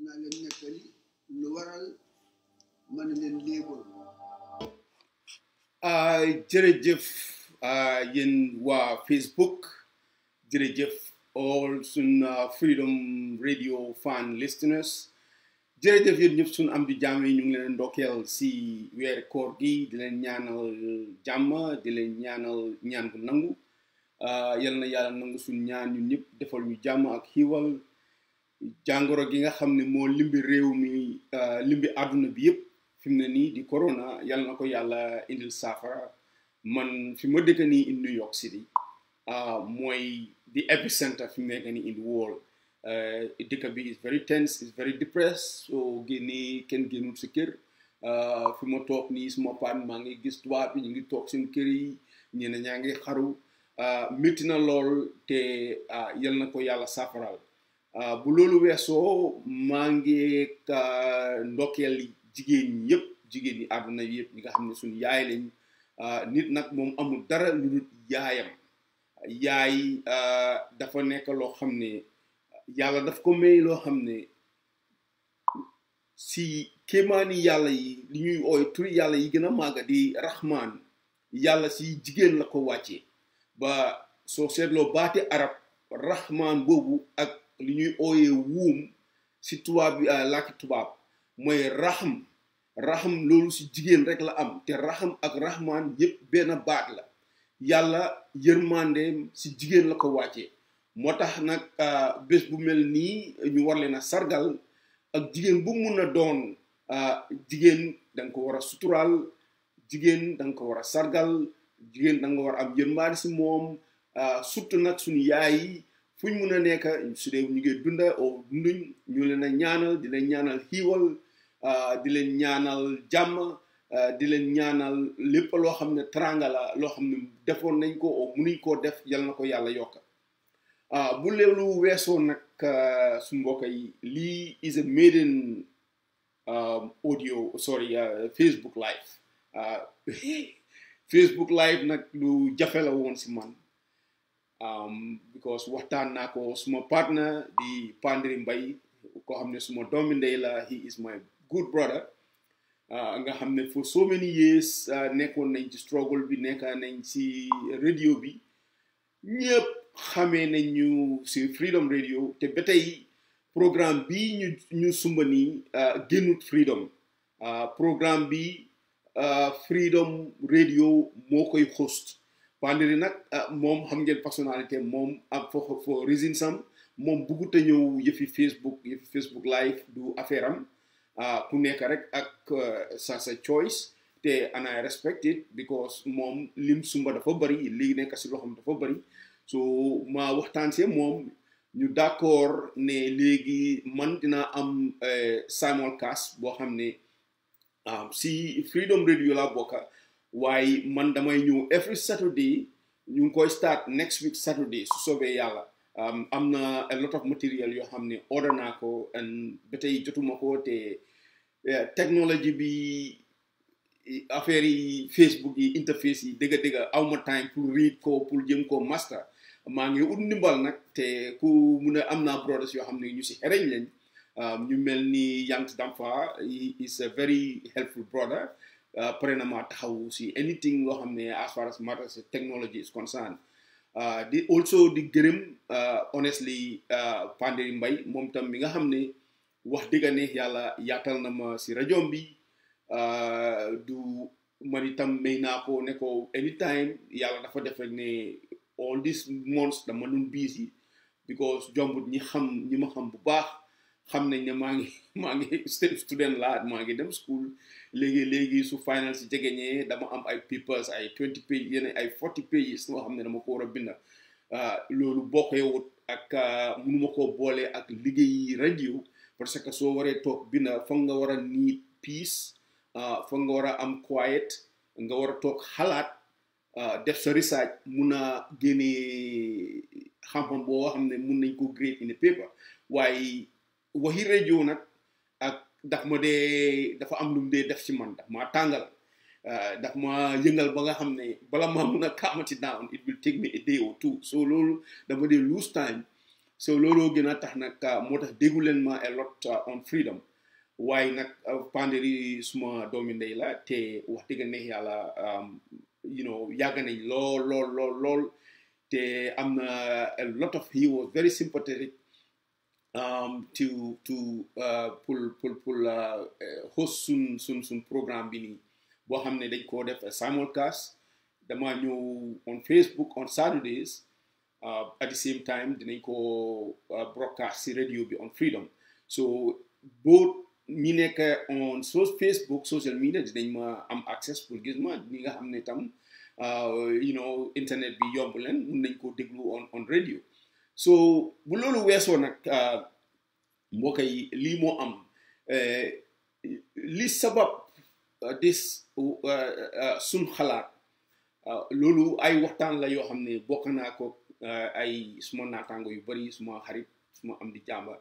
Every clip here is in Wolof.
naa leen nettali lu waral ma ne leen léeboon. jërëjëf yéen waa Facebook jërëjëf all sun Freedom Radio fan listeners jërëjëf yéen ñëpp suñ am di jàmm yi ñu ngi leen ndokkeel si weeri koor gi di leen ñaanal jàmm di leen ñaanal ñaan bu nangu yal na yàlla nangu suñ ñaan ñun ñëpp defal ñu jàmm ak xiiwal jàngoro gi nga xam ne moo limbi réew mi limbi àdduna bi yëpp fi mu ne nii di corona yal na ko yàlla indil saafara man fi ma dëkk nii in New York City mooy the epicenter fi mu nekk nii in the world dëkk bi is very tense is very depressed soo génnee kenn génnul si kër fi ma toog nii suma paan maa ngi gis tubaab bi ñu ngi toog seen kër yi ñeneen ñaa ngi xaru métti na lool te yal na ko yàlla saafaral bu loolu weesoo maa ngi ndokkeel jigéen ñi yëpp jigéen ñi àdduna bi yëpp ñi nga xam ne suñu yaay lañ nit nag moom amul dara lu dul yaayam yaay dafa nekk loo xam ne yàlla daf ko may loo xam ne si kéemaani yàlla yi li ñuy ooy turi yàlla yi gën a màgga di rahman yàlla si jigéen la ko wàccee ba soo seetloo baati arab rahman boobu ak li ñuy ooyee wuum si tubaab bi làkki tubaab mooy raxam loolu si jigéen rek la am te raxam ak rahman yëpp benn baat la yàlla yërmandeem si jigéen la ko wàccee moo tax nag bés bu mel nii ñu war leen a sargal ak jigéen bu mun a doon jigéen da nga ko war a suturaal jigéen da nga ko war a sargal jigéen da nga war a am yërmande si moom surtout nag suñu yaay yi fu ñu mun a nekk su dee ñu ngi dunda oo dunduñ ñu leen a ñaanal di leen ñaanal xiiwal di leen ñaanal jàmm di leen ñaanal lépp loo xam ne teranga la loo xam ne defoon nañ ko oo munuñ koo def yal na ko yàlla yokk bu loolu weesoo nag su mbokk yi lii is a maiden audio sorry Facebook live Facebook live nag lu jafe la woon si man because waxtaan naa ko suma partner di Pandiri Mbay koo xam ne suma doomi ndey la he is my good brother nga xam ne for so many years nekkoon nañ ci struggle bi nekk nañ ci radio bi ñëpp xamee nañ ñu ci Freedom Radio te ba tey programme bi ñu sumba nii génnut Freedom programme bi Freedom Radio moo koy host Pandiri nag moom xam ngeen personnalité moom am for reason sam moom buggut a ñëw yëfi Facebook live du affaire am ku nekk rek ak sa choice te and I respect it because moom lim sumba dafa bëri lii nekk si loxoom dafa bëri so ma waxtaan see moom ñu d'accord ne léegi man dina am simulcast boo xam ne si Freedom Radio la bokka waaye man damay ñëw every Saturday ñu ngi koy start next week Saturday su soobee yàlla am na a lot of material yoo xam ne order naa ko and ba tey jotuma ko te technology bi affaire yi Facebook yi interface yi dëgg awma time pour read ko pour jëm ko master maa ngi ut ndimbal nag te ku mun a am naa brothers yoo xam ne ñu si xereñ lañ ñu mel ni Yanks Damfa is a very helpful brother pare na ma taxaw si anything loo xam ne as far as matters technology is concerned di also di gërëm honestly Pandiri Mbay moom tam mi nga xam ne wax dëgg ne yàlla yaatal na ma si rajo bi du man itam may naa ko ne ko anytime yàlla dafa def rek ne all these months dama doon busy because jombut ñi ma xam bu baax xam nañ ne maa ngi student la maa ngi dem school léegi su final si jegeñee dama am ay papers ay 20 pages yeneen ay 40 pages loo xam ne dama ko war a binda loolu bokkewut ak mënuma koo boole ak liggéeyi radio parce que soo waree toog binda foog nga war a need peace foog nga war a am quiet nga war a toog xalaat def sa research mun a génnee xam-xam boo xam ne mun nañ ko grade in a paper waaye waxi radio nag ak dafa am lu mu dee def ci man daf maa tàngal daf ma yëngal ba nga xam ne bala maa mun a calm it down it will take me a day or two so loolu dama dee lose time so looloo gën a tax nag moo tax déggu leen ma a lot on freedom waaye nag Panderi suma doomi ndey la te wax dëgg neex yàlla you know yàgg nañ lool te am na a lot of he was very sympathetic to pour host sun programme bi nii boo xam ne dañ koo def simulcast dama ñëw on Facebook on Saturdays at the same time dinañ ko broadcast si radio bi on freedom so both ñi nekk on Facebook social media dinañ ma am access pour gis ma ñi nga xam ne tam you know internet bi yomb leen mun nañ ko déglu on radio so bu loolu weesoo nag mbokk yi lii moo am li sabab dis sun xalaat loolu ay waxtaan la yoo xam ne bokk naa ko ay suma naataango yu bari suma xarit suma am di jàmba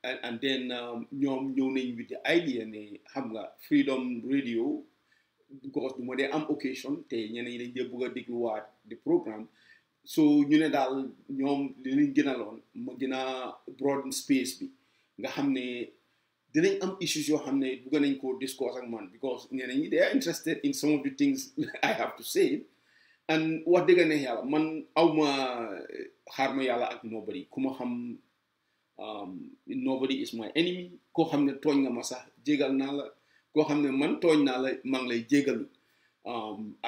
and then ñoom ñëw nañ with the idea ne xam nga Freedom Radio because du ma dee am occasion te ñeneen ñi dañ dee bëgg a dégluwaat the programme so ñu ne daal ñoom li leen gënaloon ma gën a broaden space bi nga xam ne dinañ am issues yoo xam ne bëgg nañ ko discuss ak man because ñeneen ñi they are interested in some of the things I have to say and wax dëgg ne yàlla man awma xaar ma yàlla ak nobody ku ma xam nobody is my enemy koo xam ne tooñ nga ma sax jégal naa la koo xam ne man tooñ naa la maa ngi lay jégalu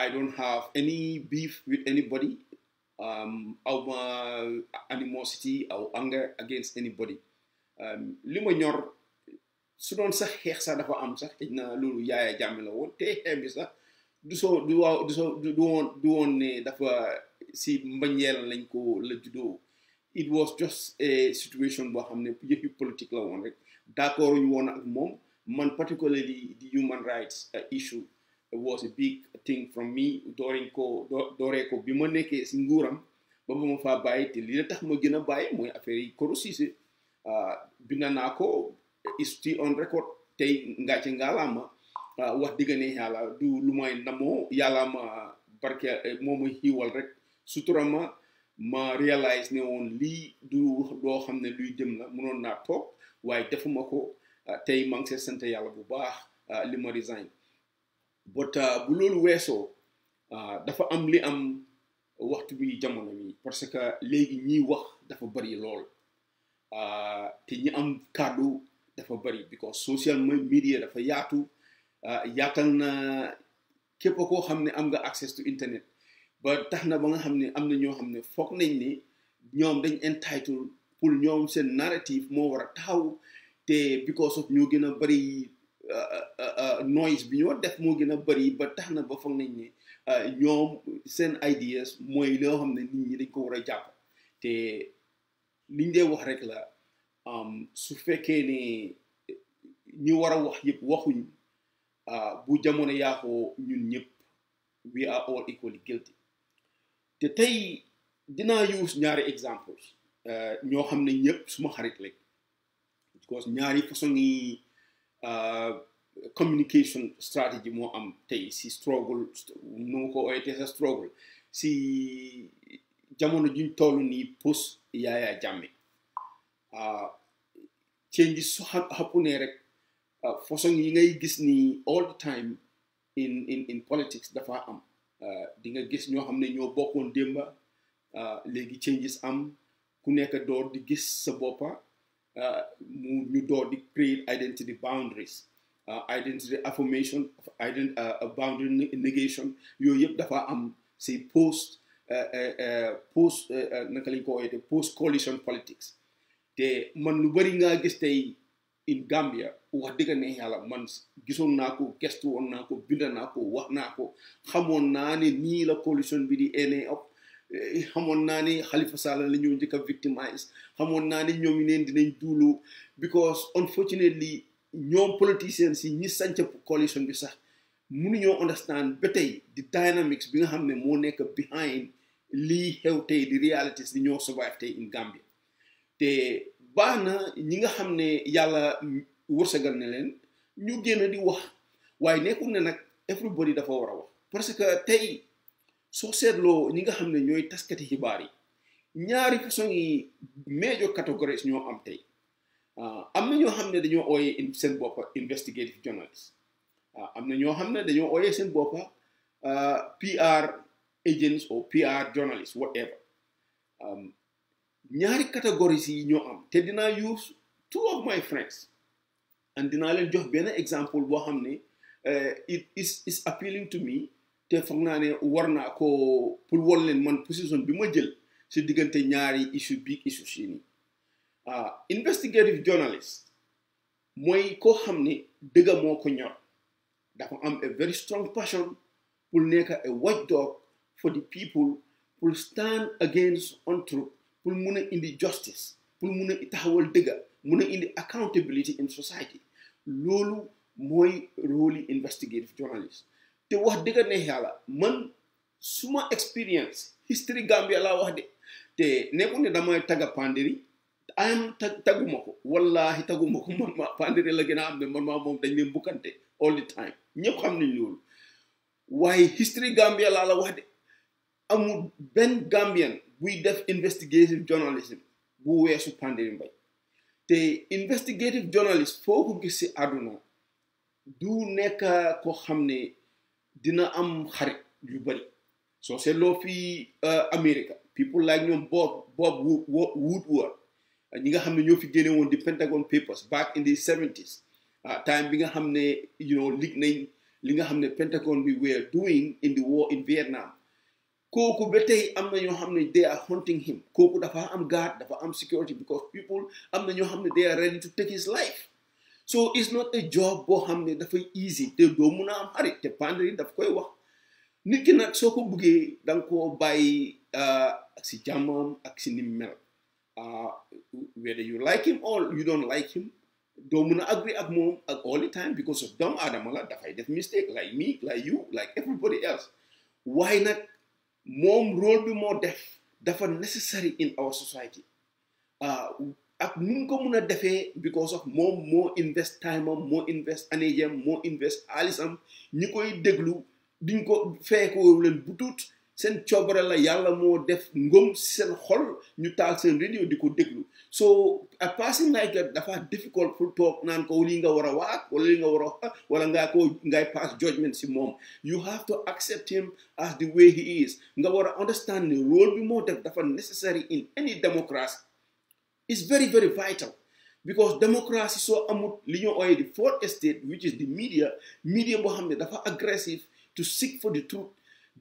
I don't have any beef with anybody awma animosity or anger against anybody li ma ñor su doon sax xeex sax dafa am sax xëy na loolu Yaya Jammeh la woon te xeex bi sax du woon ne dafa si mbañeel lañ ko la juddoo it was just a situation boo xam ne yëfi politique la woon rek d'accord ñu woon ak moom man particularly the human rights issue was a big thing from me dooree ko bi ma nekkee si nguuram ba ma faa bàyyi te li la tax ma gën a bàyyi mooy affaire yi Koro Ceesay binda naa ko is still on record tey ngàcce ngaalaama wax digga ne yàlla du lu may namoo yàlla ma barke moo ma xiiwal rek sutura ma réalise ne woon lii du doo xam ne luy jëm la mënoon naa toog waaye defuma ko tey maa ngi see sant yàlla bu baax li ma resign but bu loolu weesoo dafa am li am waxtu bi jamono mi parce que léegi ñiy wax dafa bari lool te ñi am kàddu dafa bari because social media dafa yaatu yaatal na képp koo xam ne am nga access to internet ba tax na ba nga xam ne am na ñoo xam ne foog nañ ne ñoom dañ entitled pour ñoom seen narrative moo war a taxaw te because of ñoo gën a bari noise bi ñoo def moo gën a bari ba tax na ba foog nañ ne ñoom seen ideas mooy loo xam ne nit ñi dañ ko war a jàpp te liñ dee wax rek la su fekkee ne ñi war a wax yëpp waxuñ bu jamono yaaxoo ñun ñëpp we are all equally guilty te tey dinaa use ñaari examples ñoo xam ne ñëpp suma xarit rek because ñaari façon yi communication strategy moo am tey si struggle nu ko oyte sa struggle si jamono juñ toll nii post Yaya Jammeh changes su xappunee rek façon yi ngay gis ni all the time in politics dafa am di nga gis ñoo xam ne ñoo bokkoon démba léegi changes am ku nekk door di gis sa boppa ñu door di create identity boundaries identity affirmation boundary negation yooyu yëpp dafa am si post naka lañ ko woowee post coalition politics te man lu bari nga gis tey in Gambia wax dëgg ne yàlla man gisoon naa ko gestu woon naa ko bind naa ko wax naa ko xamoon naa ne nii la coalition bi di ene up xamoon naa ne Halifa Sallah la ñoo njëkk a victimize xamoon naa ne ñoom neen dinañ duulu because unfortunately ñoom politicians yi ñi sanca coalition bi sax mënuñoo understand ba tey di dynamics bi nga xam ne moo nekk behind lii xew tey di realities di ñoo survive tey in Gambia te baax na ñi nga xam ne yàlla wërsëgal na leen ñu génn di wax waaye nekkul ne nag everybody dafa war a wax parce que tey soo seetloo ñi nga xam ne ñooy taskati xibaar yi ñaari façon yi major categories ñoo am tey am na ñoo xam ne dañoo ooyee seen boppa investigative journalist am na ñoo xam ne dañoo ooyee seen boppa PR agents or PR journalists whatever ñaari categories yi ñoo am te dinaa use two of my friends and dinaa leen jox benn exemple boo xam ne it is appealing to me te foog naa ne war naa ko pour won leen man position bi ma jël si diggante ñaari big issues yi nii investigative journalist mooy koo xam ne dëgga moo ko ñor dafa am a very strong passion pour nekk a watchdog for the people pour stand against untruth pour mun a indi justice pour mun a taxawal dëgga mun a indi accountability in society loolu mooy rôle investigative journalist te wax dëgga ne yàlla man suma experience history Gambia laa wax de te nekku ne damay tagga Panderi tagguma ko wallahi tagguma ko man ma Panderi la gën a am ne man maa moom dañ leen bukkante all the time ñëpp xam nañ loolu waaye history Gambia laa la wax de amul benn Gambian buy def investigative journalism bu weesu Panderi Mbye te investigative journalist foo ko gis si àdduna du nekk ko xam ne dina am xarit yu bari soo seetloo fii America people like ñoom Bob Woodward ñi nga xam ne ñoo fi génne woon di Pentagon Papers back in the 70s time bi nga xam ne lig nañ li nga xam ne Pentagon bi were doing in the war in Vietnam kooku ba tey am na ñoo xam ne they are hunting him kooku dafa am guard dafa am security because people am na ñoo xam ne they are ready to take his life so it's not a job boo xam ne dafay easy te doo mun a am xarit te Panderi daf koy wax nit ki nag soo ko buggee da nga koo bàyyi ak si jàmmam ak si nim mel whether you like him or you don't like him doo mun a agree ak moom ak all the time because of doomu aadama la dafay def mistake like me like you like everybody else waaye nag moom rôle bi moo def dafa necessary in our society ak nu mu ko mun a defee because of moom moo invest time am moo invest energy am moo invest xaalisam ñi koy déglu duñ ko feekoo leen bu tuut seen coobare la yàlla moo def ngëm seen xol ñu taal seen radio di ko déglu so a person like that dafa difficult pour toog naan ko lii nga war a wax wala lii nga war a wax wala ngay pass judgment si moom you have to accept him as the way he is nga war a understand ne rôle bi moo def dafa necessary in any democracy it's very very vital because democracy soo amul li ñu ooyee the fourth estate which is the media boo xam ne dafa aggressive to seek for the truth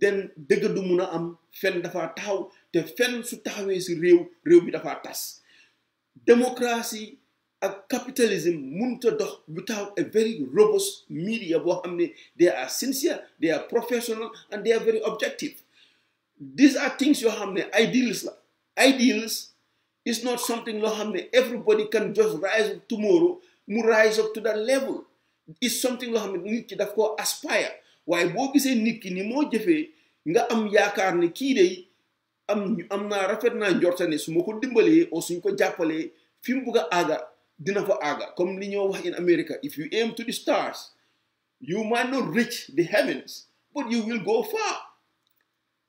then dëgg du mun a am fen dafa taxaw te fen su taxawee si réew bi dafa tas démocratie ak capitalism mënut a dox without a very robust media boo xam ne they are sincere they are professional and they are very objective these are things yoo xam ne ideals la ideals is not something loo xam ne everybody can just rise up tomorrow mu rise up to that level is something loo xam ne nit ki daf ko aspire waaye boo gisee nit ki ni moo jëfee nga am yaakaar ne kii day am naa rafet naa njorta ne su ma ko dimbalee o suñ ko jàppalee fi mu bugg a àgga dina fa àgga comme li ñoo wax in America if you aim to the stars you might not reach the heavens but you will go far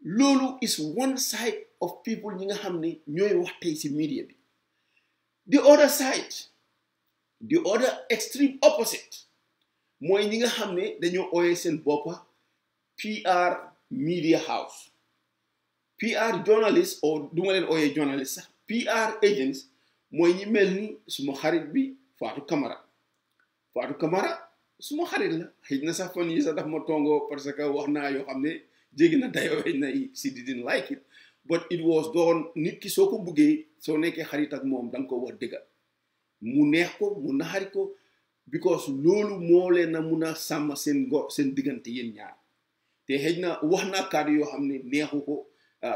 loolu is one side of people ñi nga xam ne ñooy wax tey si media bi the other side the other extreme opposite mooy ñi nga xam ne dañoo ooyee seen boppa PR media house PR journalist or du ma leen ooyee journalist sax PR agents mooy ñi mel ni suma xarit bi Fatou Camara suma xarit la xëy na sax fan yi sax daf ma tongoo parce que wax naa yoo xam ne jéggi na dayoo xëy na si didn't like it but it was done nit ki soo ko buggee soo nekkee xarit ak moom da nga ko wax dëgga mu neex ko mu naxari ko because loolu moo leen a mun a sàmm seen diggante yéen ñaar te xëy na wax naa kàddu yoo xam ne neexu ko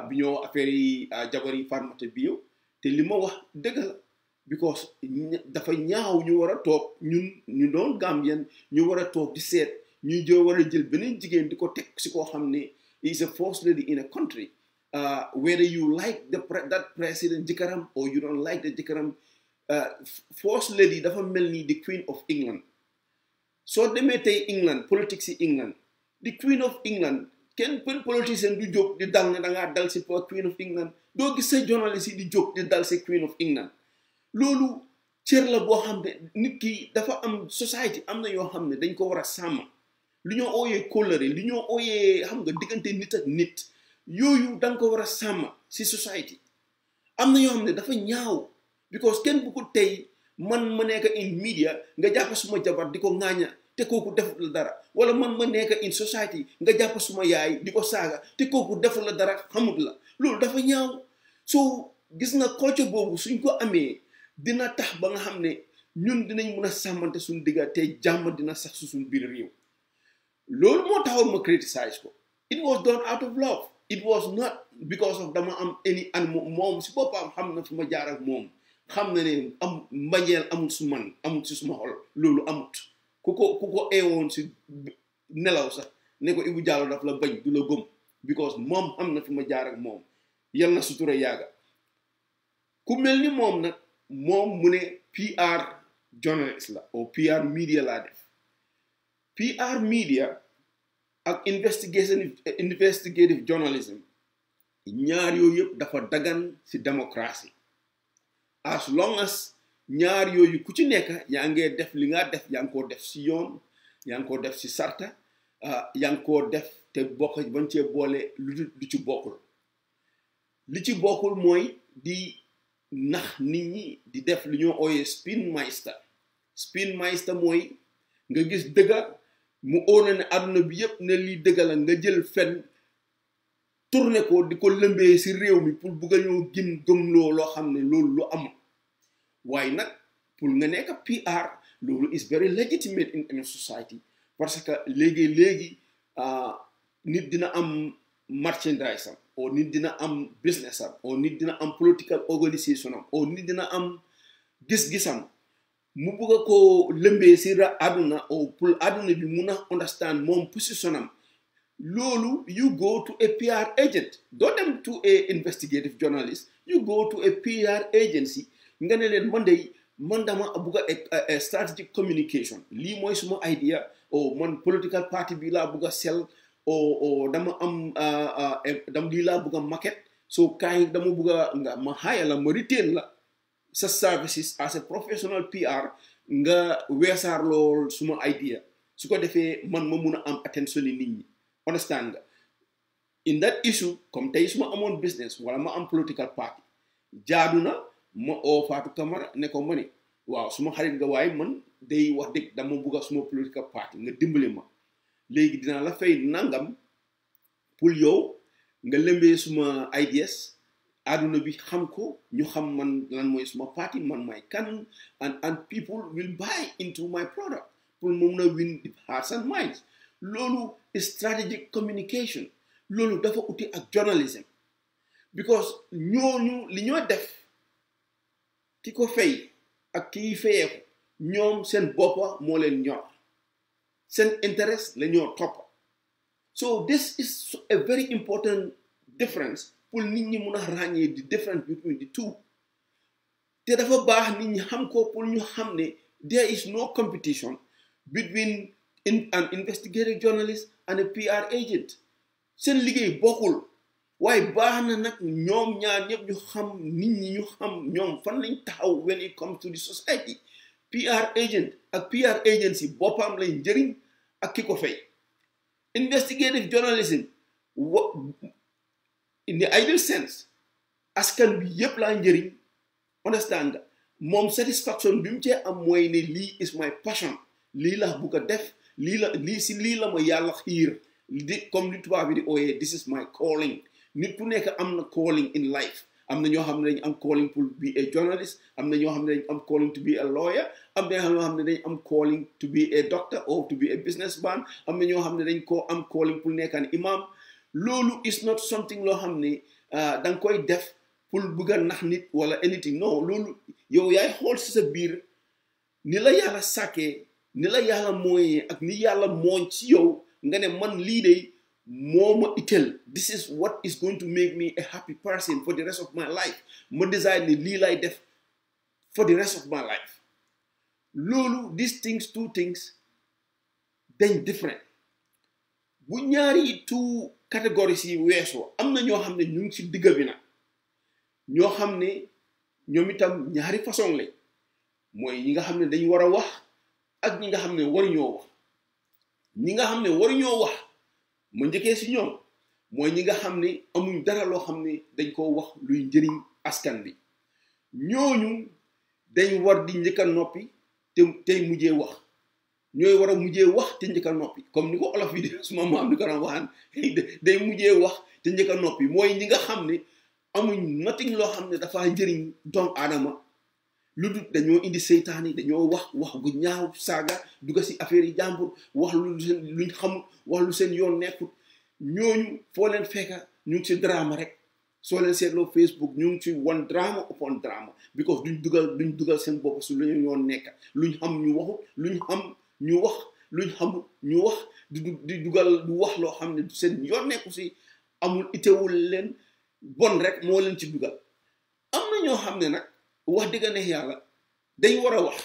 bi ñoo affaire yi jabari Farmata Bio te li ma wax dëgg la because dafa ñaaw ñu war a toog ñu doon Gambien ñu war a toog di seet ñu war a jël beneen jigéen di ko teg si koo xam ne is a first lady in a country whether you like that president jëkkëram or you don't like the jëkkëram first lady dafa mel ni the Queen of England soo demee tey England politique si England the Queen of England kenn politicien du jóg di dal ne da ngaa dal si Queen of England doo gis sa journaliste yi di jóg di dal si Queen of England loolu cër la boo xam ne nit ki dafa am society am na yoo xam ne dañ ko war a sàmm lu ñoo ooyee kóllëre lu ñoo ooyee xam nga diggante nit ak nit yooyu da nga ko war a sàmm si society am na yoo xam ne dafa ñaaw because kenn bu ko tey man ma nekk in media nga jàpp suma jabar di ko ŋaaña te kooku deful la dara wala man ma nekk in society nga jàpp suma yaay di ko saaga te kooku deful la dara xamut la loolu dafa ñaaw soo gis nga culture boobu suñ ko amee dina tax ba nga xam ne ñun dinañ mun a sàmmante suñ digga te jàmm dina sax su suñ biir réew loolu moo taxoon ma criticize ko it was done out of love it was not because of dama am any an moom si boppam xam na fi ma jaar ak moom xam na ne am mbañeel amul su man amul si suma xol loolu amut ku ko eewoon si nelaw sax ne ko Ibu Jallow daf la bañ du la gëm because moom xam na fi ma jaar ak moom yal na sutura yàgga ku mel ni moom nag moom mu ne PR journalist la ou PR media laa def PR media ak investigative journalism ñaar yooyu yëpp dafa dagan si démocratie as long as ñaar yooyu ku ci nekk yaa ngee def li nga def yaa ngi koo def si yoon yaa ngi koo def si sarta yaa ngi koo def te bokk bañ cee boole lu ci bokkul li ci bokkul mooy di nax nit ñi di def lu ñoo ooyee spin meister mooy nga gis dëgga mu óona ne àdduna bi yëpp ne lii dëgga la nga jël fen tourné ko di ko lëmbee si réew mi pour bugga ñoo gëmloo loo xam ne loolu lu am waaye nag pour nga nekk PR loolu is very legitimate in a society parce que léegi nit dina am merchandise am o nit dina am business am o nit dina am political organisation am o nit dina am gis-gisam mu bugga ko lëmbee si àdduna o pour àdduna bi mun a understand moom position am loolu you go to a PR agent doo dem to a investigative journalist you go to a PR agency nga ne leen man dama bugga a strategic communication lii mooy suma idea o man political party bi laa bugga sell o dama am lii laa bugga market so kaay dama bugga nga ma hire la ma retain la sa services as a professional PR nga weesaar lool suma idea su ko defee man ma mun a am attention ni nit ñi understand nga in that issue comme tey su ma amoon business wala ma am political party jaadu na ma oo Fatou Camara ne ko ma ne waaw suma xarit nga waaye man day wax dëgg dama bugga suma political party nga dimbali ma léegi dinaa la fay nangam pour yow nga lëmbee suma ideas àdduna bi xam ko ñu xam man lan mooy suma party man may kan and people will buy into my product pour mu mun a win hearts and minds loolu strategic communication loolu dafa uti ak journalism because ñooñu li ñoo def ki ko fay ak kii fayee ko ñoom seen boppa moo leen ñor seen interest la ñoo topp so this is a very important difference pour nit ñi mun a ràññee the difference between the two te dafa baax nit ñi xam ko pour ñu xam ne there is no competition between an investigative journalist and a PR agent seen liggéey bokkul waaye baax na nag ñoom ñaar ñëpp ñu xam nit ñi ñu xam ñoom fan lañ taxaw when it comes to the society PR agent ak PR agency boppam lay njëriñ ak ki ko fay investigative journalism in the ideal sense askan bi yëpp laa njëriñ understand nga moom satisfaction bi mu cee am mooy ne lii is my passion lii la bugg a def lii la ma yàlla xiir di comme li tubaab bi di ooyee this is my calling nit ku nekk am na calling in life am na ñoo xam ne dañ am calling pour be a journalist am na ñoo xam ne dañ am calling to be a lawyer am na ñoo xam ne dañ am calling to be a doctor or to be a businessman am na ñoo xam ne dañ ko am calling pour nekk an imam loolu is not something loo xam ne danga koy def pour bëgg a nax nit wala anything non loolu yow yaay xool si sa biir ni la yàlla sàkkee ni la yàlla mooyee ak ni yàlla mooñ ci yow nga ne man lii de moo ma itteel this is what is going to make me a happy person for the rest of my life ma decide ne lii lay def for the rest of my life loolu these two things dañ different bu ñaari two catégories yi weesoo am na ñoo xam ne ñu ngi ci digga bi nag ñoo xam ne ñoom itam ñaari façon lañ mooy ñi nga xam ne dañ war a wax ak ñi nga xam ne waruñoo wax ñi nga xam ne waruñoo wax ma njëkkee si ñoom mooy ñi nga xam ne amuñ dara loo xam ne dañ koo wax luy njëriñ askan bi ñooñu dañ war di njëkk a noppi te tey mujjee wax ñooy war a mujjee wax te njëkk a noppi comme ni ko olof yi di suma maam di ko daan waxaan day mujjee wax te njëkk a noppi mooy ñi nga xam ne amuñ nothing loo xam ne dafa njëriñ doomu aadama lu dul dañoo indi seytaane dañoo wax gu ñaaw saaga dugga si affaire yi jàmbur wax luñ xamul wax lu seen yoon nekkul ñooñu foo leen fekka ñu ngi ci drama rek soo leen seetloo Facebook ñu ngi ci one drama upon drama because duñ dugal seen bopp su lu ñu yoon nekka luñ xam ñu waxut luñ xam ñu wax luñ xamul ñu wax di dugal du wax loo xam ne seen yoon nekku si amul itewul leen bon rek moo leen ci dugal am na ñoo xam ne nag wax dëgg neex yàlla dañ war a wax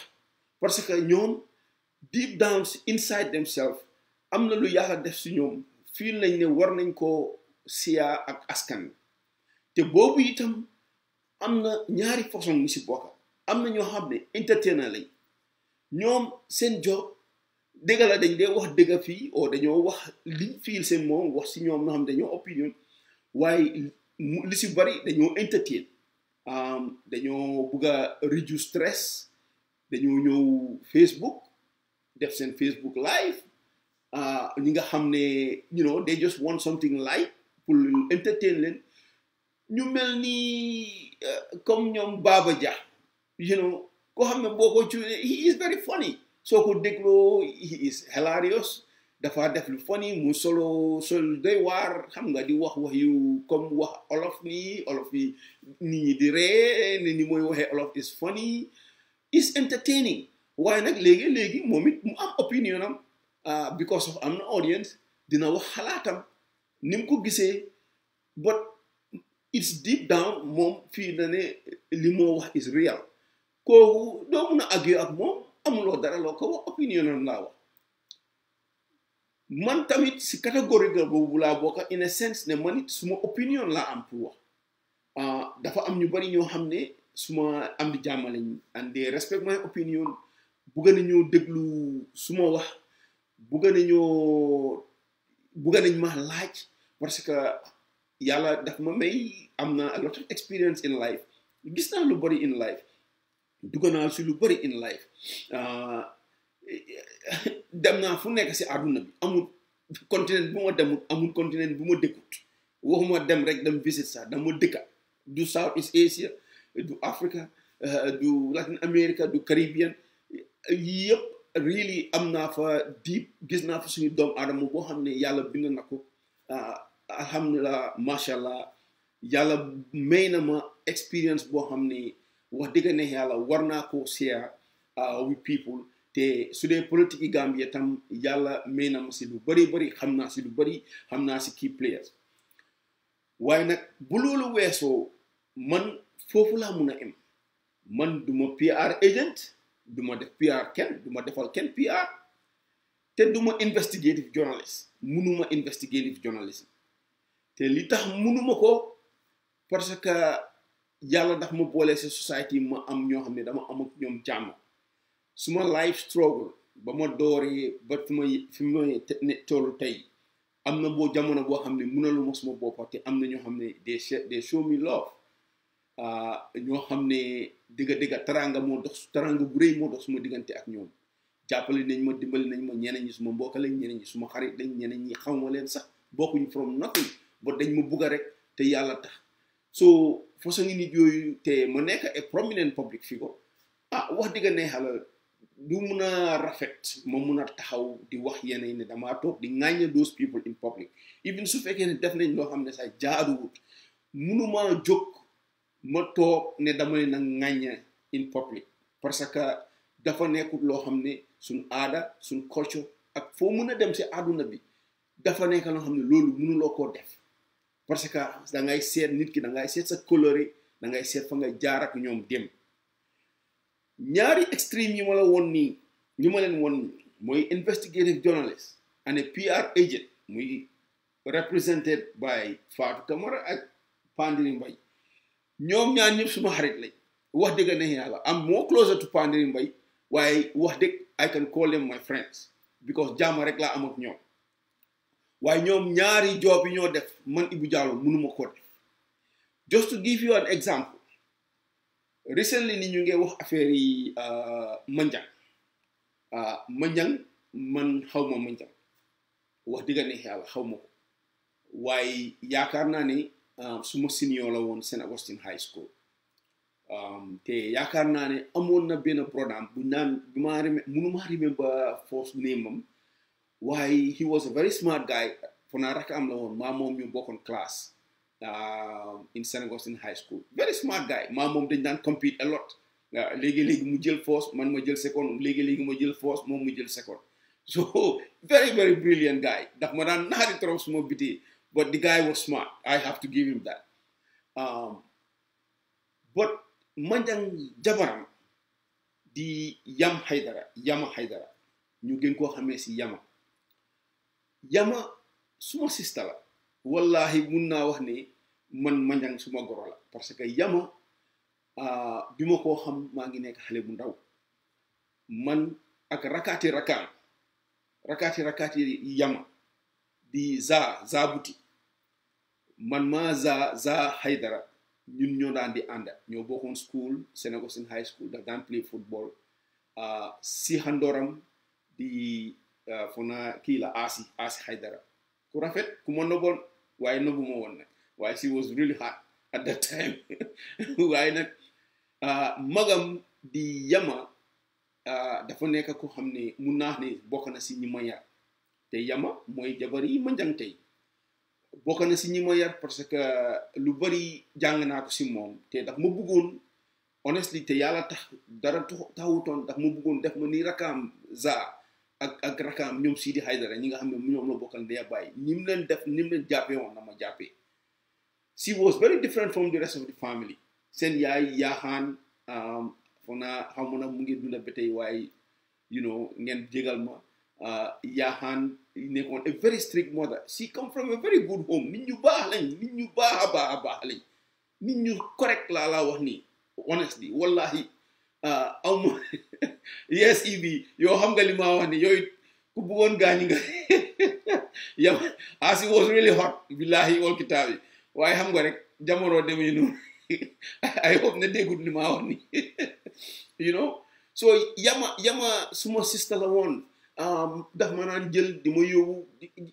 parce que ñoom deep down inside themselves am na lu yàlla def si ñoom fii lañ ne war nañ koo siyaa ak askan te boobu itam am na ñaari façon ñu si bokka am na ñoo xam ne entertainer lañ ñoom seen job dëgg la dañ dee wax dëgg fii o dañoo wax liñ fiil seen moom wax si ñoom ñoo xam dañoo opinion waaye li si bari dañoo entertain dañoo bugg a reduce stress dañoo ñëw Facebook def seen Facebook live ñi nga xam ne they just want something light pour entertain leen ñu mel ni comme ñoom Baba Jah koo xam ne boo ko cuune he is very funny soo ko dégloo he is hilarious dafa def lu funny mu sol doy waar xam nga di wax yu comme wax olof yi nit ñi di ree ni mooy waxee olof is funny is entertaining waaye nag léegi moom it mu am opinion am because of am na audience dina wax xalaatam ni mu ko gisee but it's deep down moom fii na ne li moo wax is real kooku doo mun a argue ak moom amuloo dara loo ko wax opinion am laa wax man tamit si catégorie boobu laa bokk in a sense ne man it suma opinion laa am pour wax dafa am ñu bari ñoo xam ne suma am di jàmm lañ and they respect my opinion bugga nañoo déglu suma wax bugga nañ ma laaj parce que yàlla daf ma may am na a lot of experience in life gis naa lu bari in life dugga naa si lu bari in life dem naa fu nekk si àdduna bi amul continent bu ma demut amul continent bu ma dëkkut waxuma dem rek dem visit sax dama dëkka du South East Asia du Africa du Latin America du Caribbean yëpp really am naa fa deep gis naa fa suñu doomu aadama boo xam ne yàlla bind na ko alhamdulilah macha allah yàlla may na ma experience boo xam ne wax dëgg ne yàlla war naa koo share with people te su dee politique yi Gambia tam yàlla may na ma si lu bari xam naa si lu bari xam naa si key players waaye nag bu loolu weesoo man foofu laa mun a em man duma PR agent duma def PR kenn duma defal kenn PR te duma investigative journalist munuma investigative journalism te li tax munuma ko parce que yàlla daf ma boole si society ma am ñoo xam ne dama am ak ñoom jàmm suma life struggle ba ma dooree ba fi ma tollu tey am na boo jamono boo xam ne mënaluma suma boppa te am na ñoo xam ne they show me love ñoo xam ne digga taranga moo dox taranga bu rëy moo dox suma diggante ak ñoom jàppale nañ ma dimbali nañ ma ñeneen ñi suma mbokk lañ ñeneen ñi suma xarit lañ ñeneen ñi xamuma leen sax bokkuñ from nothing ba dañ ma bugga rek te yàlla tax so façon nit yooyu te ma nekk a prominent public figure wax digga ne xala du mun a rafet ma mun a taxaw di wax yeneen ne damaa toog di ŋàññe those people in public even su fekkee ne def nañ loo xam ne sax jaaduwut munuma jóg ma toog ne dama leen a ŋàññe in public parce que dafa nekkut loo xam ne suñ aada suñ culture ak foo mun a dem si àdduna bi dafa nekk loo xam ne loolu mënuloo koo def parce que da ngay seet nit ki da ngay seet sa coloré da ngay seet fa nga jaar ak ñoom dem ñaari extreme yi ma la woon nii ñu ma leen woon mooy investigative journalist and a PR agent muy represented by Fatou Camara ak Pandiri Mbye ñoom ñaar ñëpp suma xarit lañ wax dëgg ne yàlla am more closer to Pandiri Mbye waaye wax dëgg I can call them my friends because jàmm rek laa am ak ñoom waaye ñoom ñaari job yi ñoo def man Ibu Jallow mënuma ko def just to give you an example recently ni ñu ngi wax affaire yi Manjang Manjang man xaw ma Manjang wax dëgg ne yàlla xaw ma ko waaye yaakaar naa ne suma senior la woon St. Augustine High School te yaakaar naa ne amoon na benn programme bu naan mënuma remember first name am waaye he was a very smart guy fo naa rek am la woon maa moom ñu bokkoon class in St. Augustine High School very smart guy maa moom dañ daan compete a lot léegi-léegi mu jël first man ma jël second léegi-léegi ma jël first moom mu jël second so very very brilliant guy ndax ma daan naxari trop suma bitee but the guy was smart I have to give him that but Manjang jabaram di Yama Haydara ñu gën koo xamee si Yama suma sista la wallahi mun naa wax ne man Manjang suma goro la parce que Yama bi ma koo xam maa ngi nekk xale bu ndaw man ak rakaati Yama di za buti man maa za Haydara ñun ñoo daan di ànda ñoo bokkoon school St. Augustine High School daf daan play football si xandoram di fo naa kii la Asi Haydara ku rafet ku ma noboon waaye nobu ma woon nag waaye she was really hot at that time waaye nag magam di Yama dafa nekk ko xam ne mun naa ne bokk na si ñi ma yar te Yama mooy jabar yi Manjang tey bokk na si ñi ma yar parce que lu bari jàng naa ko si moom te daf ma bëggoon honestly te yàlla tax dara taxutoon daf ma bëggoon def ma ni rakaam za ak rakaam ñoom Sidi Haydara ñi nga xam ne ñoom la bokkal ndeya bàyyi ni mu leen jàppee woon na ma jàppee she was very different from the rest of the family seen yaay yaaxaan fo naa xaw ma nag mu ngi dunda ba tey waaye you know ngeen jégal ma yaaxaan nekkoon a very strict mother she come from a very good home nit ñu baax lañ nit ñu baax a baax lañ nit ñu correct laa wax nii honestly wallahi aw ma yes Ibi yoo xam nga li ma wax ni yooyu ku bëggoon gaañu nga yow as it was really hot billahi wal kitaabi waaye xam nga rek jamono demee noonu I hope ne déggut li ma wax ni you know so Yama suma sister la woon daf ma naan jël di ma yóbbu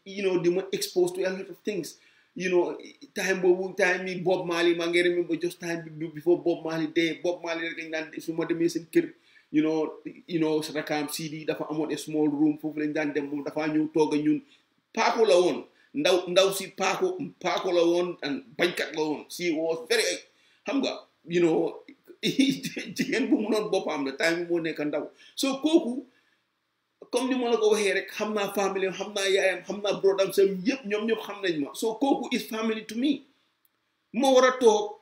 you know di ma expose to a lot of things you know time yi Bob Marley maa ngi remember just time before Bob Marley dee Bob Marley rek lañ daan su ma demee seen kër you know rakaam CD dafa amoon a small room foofu lañ daan dem moom dafa ñëw toog a ñun paako la woon ndaw si paako la woon and bañkat la woon si was very xam nga you know jigéen bu mu noon boppam la time moo nekk ndaw so kooku comme ni ma la ko waxee rek xam naa famille xam naa yaayam xam naa brodam sam yëpp ñoom ñëpp xam nañ ma so kooku is family to me ma war a toog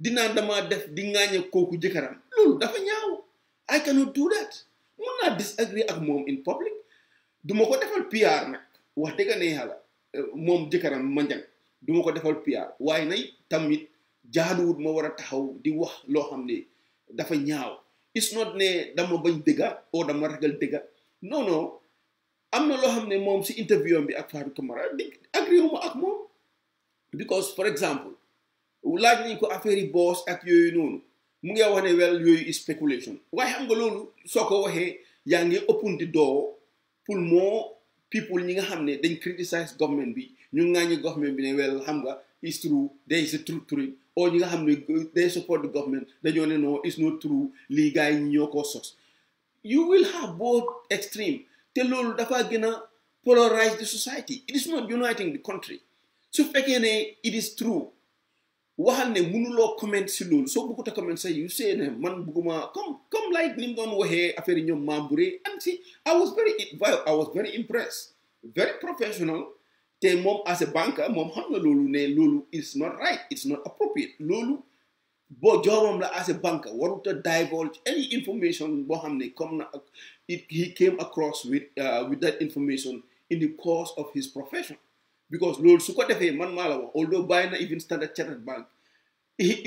dinaa dama def di ŋaañe kooku jëkkëram loolu dafa ñaaw I cannot do that mun naa disagree ak moom in public duma ko defal PR nag wax dëgg ne yàlla moom jëkkëram Manjang duma ko defal PR waaye nag tamit jaaduwut ma war a taxaw di wax loo xam ne dafa ñaaw it's not ne dama bañ dëgga o dama ragal dëgga non am na loo xam ne moom si interview bi ak Fatou Camara di agree ma ak moom because for example laaj nañ ko affaire yi boss ak yooyu noonu mu ngi wax ne well yooyu is speculation waaye xam nga loolu soo ko waxee yaa ngi open the door pour more people ñi nga xam ne dañ criticize government bi ñu ŋaañi government bi ne well xam nga is true there is a truth to it or ñi nga xam ne they support the government dañoo ne non it's not true lii gars yi ñoo ko sos you will have both extreme te loolu dafa gën a polarize the society it is not uniting the country su fekkee ne it is true waxal ne mënuloo comment si loolu soo bëggut a comment say you say ne man bëgguma comme like ni mu doon waxee affaire yi ñoom Mambouré and see I was very impressed very professional te moom as a banker moom xam na loolu ne loolu it's not right it's not appropriate loolu boo joobam la as a banker warut a divulge any information boo xam ne comme na he came across with that information in the course of his profession because loolu su ko defee man maa la wax although bàyyi na even Standard Chartered Bank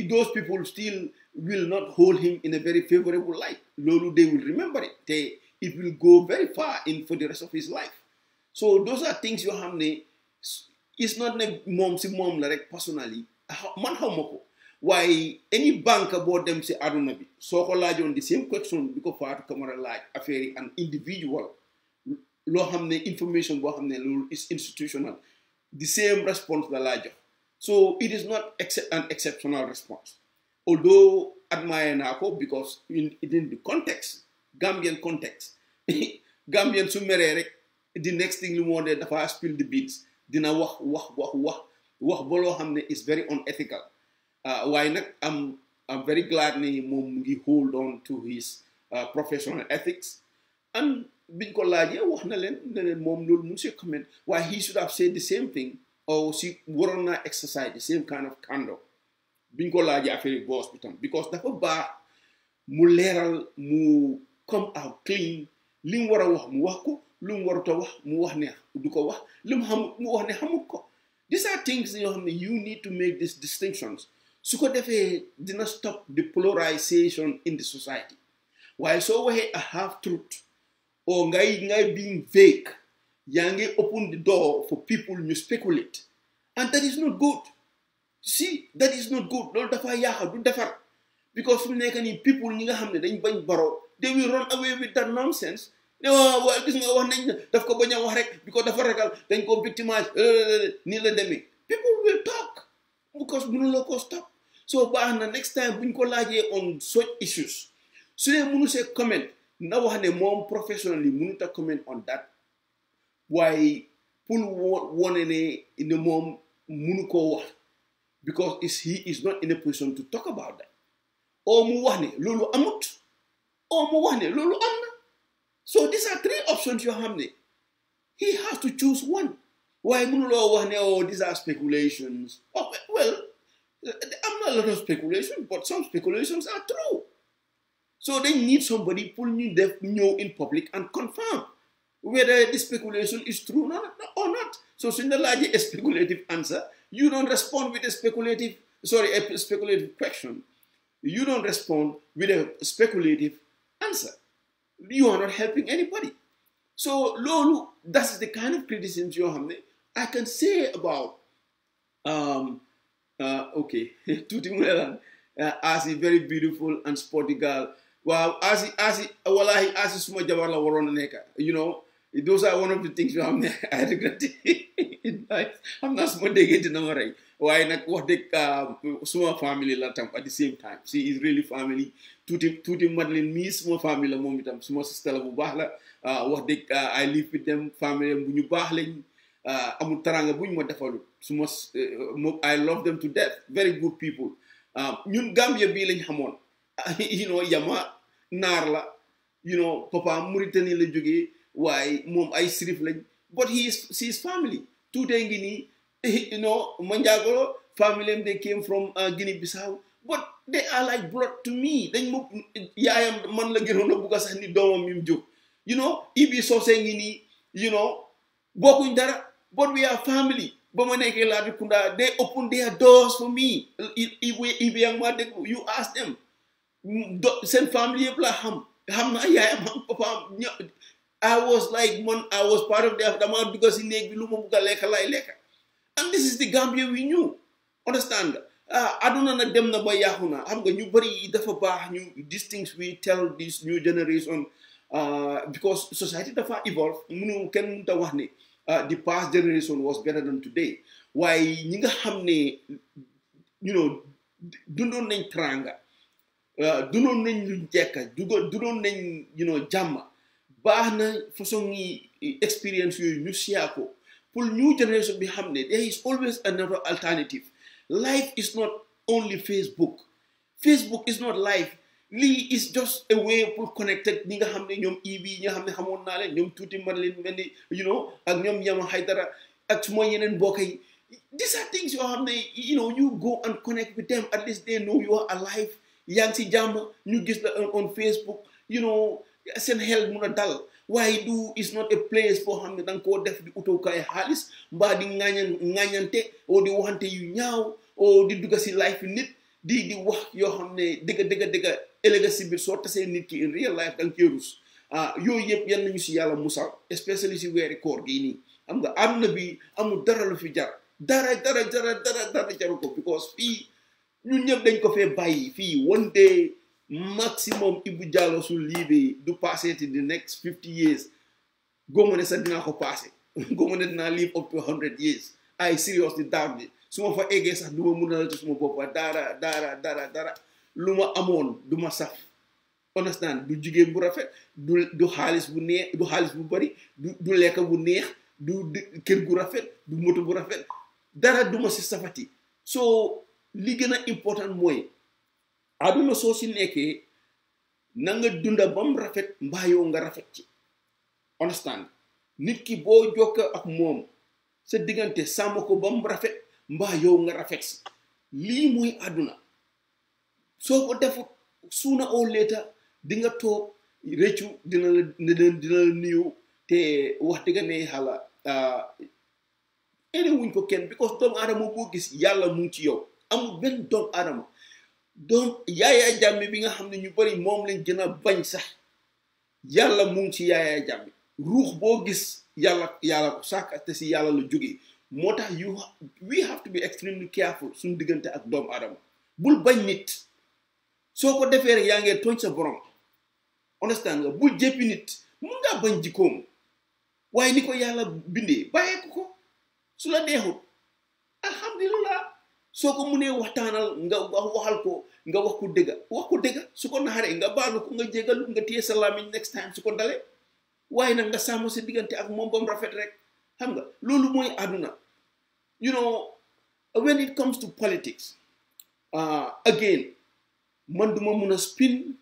those people still will not hold him in a very favorable light loolu they will remember it te it will go very far in for the rest of his life so those are things yoo xam ne it's not ne moom si moom la rek personally man xaw ma ko waaye any banque boo dem si àdduna bi soo ko laajoon the same question bi ko Fatou Camara laaj affaire yi an individual loo xam ne information boo xam ne loolu is institutional the same response la laa jox so it is not an exceptional response although admire naa ko because in the context Gambian context Gambian su meree rek the next thing lu moo dee dafa spill the beans dina wax ba loo xam ne is very unethical waaye nag I'm very glad ne moom mu ngi hold on to his professional ethics and biñ ko laajee wax na leen ne leen moom loolu mun see comment waaye he should have said the same thing or si waroon naa exercise the same kind of candor biñ ko laajee affaire boss bi tam because dafa baax mu leeral mu come out clean li mu war a wax mu wax ko lu mu warut a wax mu wax ne du ko wax li mu xamut mu wax ne xamut ko these are things yoo xam ne you need to make these distinctions su ko defee dina stop the polarization in the society waaye soo waxee a half truth or ngay being vague yaa ngi open the door for people ñu speculate and that is not good see that is not good loolu dafa yaaxa du defar because fu mu nekk nii people ñi nga xam ne dañ bañ Barrow they will run away with that nonsense waaw gis nga wax nañ daf ko bañ a wax rek because dafa ragal dañ ko victimize nii la demee people will talk because mënuloo ko stop so baax na next time buñ ko laajee on such issues su dee mënu see comment na wax ne moom professionally mënut a comment on that waaye pour wone ne moom mënu koo wax because he is not in a position to talk about that or mu wax ne loolu amut or mu wax ne loolu am na so these are three options yoo xam ne he has to choose one waaye mënuloo wax ne oh these are speculations oh well I'm not a lot of speculation but some speculations are true so they need somebody pour ñu def ñëw in public and confirm whether the speculation is true or not so suñ la laajee a speculative answer you don't respond with a speculative question you don't respond with a speculative answer you are not helping anybody so loolu that's the kind of criticism yoo xam ne I can say about okay tuuti mu ne lan Asi very beautiful and sporty girl wow Asi wallahi Asi suma jabar la waroon a nekk you know those are one of the things yoo xam ne I regret xam naa suma déggee dina ma rey waaye nag wax dëgg suma family la tam at the same time she is really family tuuti Madeline mii suma family la moom itam suma sister la bu baax la wax dëgg I live with them family bu ñu baax lañ amul taranga buñ ma defalut suma I love them to death very good people ñun Gambia bii lañ xamoon you know yama naar la you know papa Mauritanie la jógee waaye moom ay sirif lañ but she is family tuutee ngi nii you know Manjagoro family they came from Guinea-Bissau but they are like blood to me dañ ma yaayam man la gënoon a bugg sax ni doomam mi mu jóg you know Ibi Sosé ngi nii you know bokkuñ dara but we are family ba ma nekkee Latrikunda they open their doors for me Ibi ak ma dégg you ask them seen family yëpp la xam naa yaayam xam papaam I was like I was part of their dama dugg si néeg bi lu ma bugg a lekk lay lekk and this is the Gambia we knew understand aduna na dem na ba yàqu na xam nga ñu bari dafa baax ñu these things we tell this new generation because society dafa evolve mënu kenn mënta wax ne the past generation was better than today waaye ñi nga xam ne you know dundoon nañ tranga dundoon nañ luñ jekka dundoon nañ you know jàmm baax na façon yi experience yooyu ñu siyaa ko pour new generation bi xam ne there is always another alternative life is not only Facebook is not life lii is just a way pour connected ñi nga xam ne ñoom Ibi ñi nga xam ne xamoon naa leen ñoom tuuti Madeline mel ni you know ak ñoom Yama Haydara ak suma yeneen mbokk yi these are things yoo xam ne you know you go and connect with them at least they know you are alive yaa ngi si jàmm ñu gis la on Facebook you know seen xel mun a dal waaye du is not a place foo xam ne da nga koo def di utookaay xaalis mbaa di ŋaañante o di waxante yu ñaaw o di dugga si life nit di wax yoo xam ne dëgga ëllëga si biir soo tasee nit ki in real life da nga cee rus yooyu yëpp yan nañu si yàlla musal especially si weeri koor gii nii xam nga àdduna bi amul dara lu fi jar dara jaru ko because fii ñun ñëpp dañ ko fee bàyyi fii one day maximum Ibu Jallow su liibee du passé to the next 50 years góoma ne sax dinaa ko passé góoma ne dinaa live up to 100 years I seriously doubt it su ma fa eggee sax du ma mun a la suma boppa dara lu ma amoon du ma saf understand du jigéen bu rafet du xaalis bu neex du xaalis bu bari du lekk bu neex du kër gu rafet du moto bu rafet dara du ma si safati so li gën a important mooy aduna soo si nekkee na nga dunda bam rafet mbaa yow nga rafet ci understand nit ki boo jokka ak moom sa diggante sàmm ko bam rafet mbaa yow nga rafet si lii mooy aduna soo ko defut sooner or later di nga toog réccu dina la nuyu te wax dëgg ne xala ene wuñ ko kenn because doomu aadama boo gis yàlla mu ngi ci yow amul benn doomu aadama Yaya Jammeh bi nga xam ne ñu bari moom lañ gën a bañ sax yàlla mu ngi ci Yaya Jammeh ruux boo gis yàlla ko sàkk te si yàlla la jógee moo tax we have to be extremely careful suñu diggante ak doomu aadama bul bañ nit soo ko defee rek yaa ngee tooñ sa borom understand nga bul jéppi nit mun ngaa bañ jikkoom waaye ni ko yàlla bindee bàyyee ko su la neexut alhamdulillah soo ko mënee waxtaanal nga waxal ko nga wax ko dëgga su ko naxaree nga baalu ko nga jégalu nga téye sa làmmiñ next time su ko dalee waaye nag nga sàmm sa diggante ak moom bam rafet rek xam nga loolu mooy àdduna you know when it comes to politics again man duma mun a spin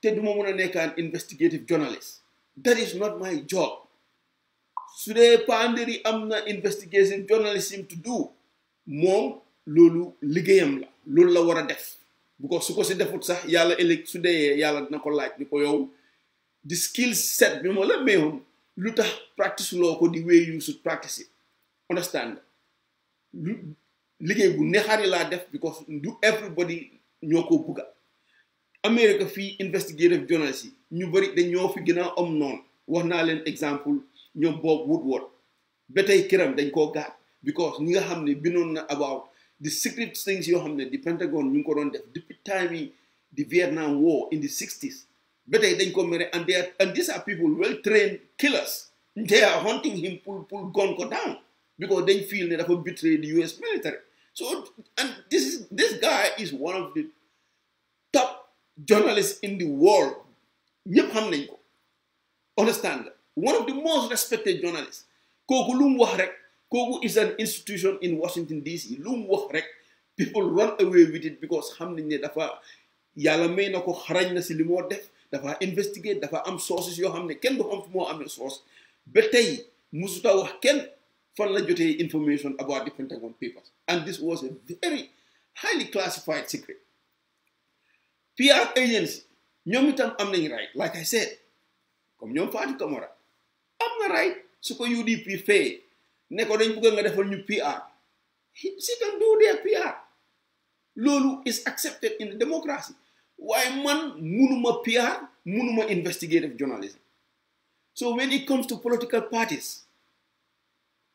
te duma mun a nekkaan investigative journalist that is not my job su dee Panderi am na investigative journalism to do moom loolu liggéeyam la loolu la war a def bu ko su ko si defut sax yàlla ëllëg su dee yàlla dina ko laaj ni ko yow di skill set bi ma la mayoon lu tax practice loo ko di way you should practice it understand liggéey bu neexari laa def because du everybody ñoo ko bugga America fii investigative journalist yi ñu bari dañ ñoo fi gën a am noonu wax naa leen exemple ñoom Bob Woodward ba tey këram dañ koo gaat because ñi nga xam ne bindoon na about the secret things yoo xam ne the Pentagon ñu ngi ko doon def depuis time yi the Vietnam War in the 60s ba tey dañ ko mere and these are people well trained killers they are hunting him pour gun ko down because dañ feel ne dafa betray the US military so and this guy is one of the top journalists in the world ñëpp xam nañ ko understand one of the most respected journalists kooku lu mu wax rek kooku is an institution in Washington DC lu mu wax rek people run away with it because xam nañ ne dafa yàlla may na ko xarañ na si li moo def dafa investigate dafa am sources yoo xam ne kenn du xam fu moo amee source ba tey musuta wax kenn fan la jotee information about the Pentagon Papers and this was a very highly classified secret PR agency ñoom itam am nañ right like I said comme ñoom Fatou Camara am na right su ko UDP fay ne ko dañ bëgg nga defal ñu PR she can do their PR loolu is accepted in the democracy waaye man munuma PR munuma investigative journalism so when it comes to political parties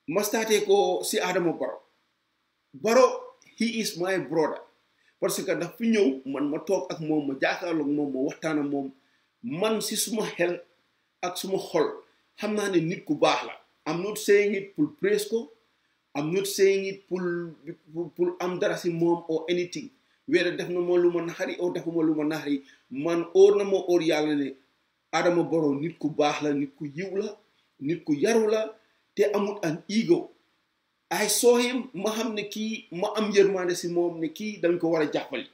ma starté ko si Adama Barrow he is my brother parce que daf fi ñëw man ma toog ak moom ma jaakaarloog moom ma waxtaan ak moom man si suma xel ak suma xol xam naa ne nit ku baax la I'm not saying it pour praise ko I'm not saying it pour am dara si moom or anything whether def na ma lu ma naxari or defuma lu ma naxari man óor na ma óor yàlla ne Adama Barrow nit ku baax la nit ku yiw la nit ku yaru la te amul an ego I saw him ma xam ne kii ma am yërmande si moom ne kii dañ ko war a jàppale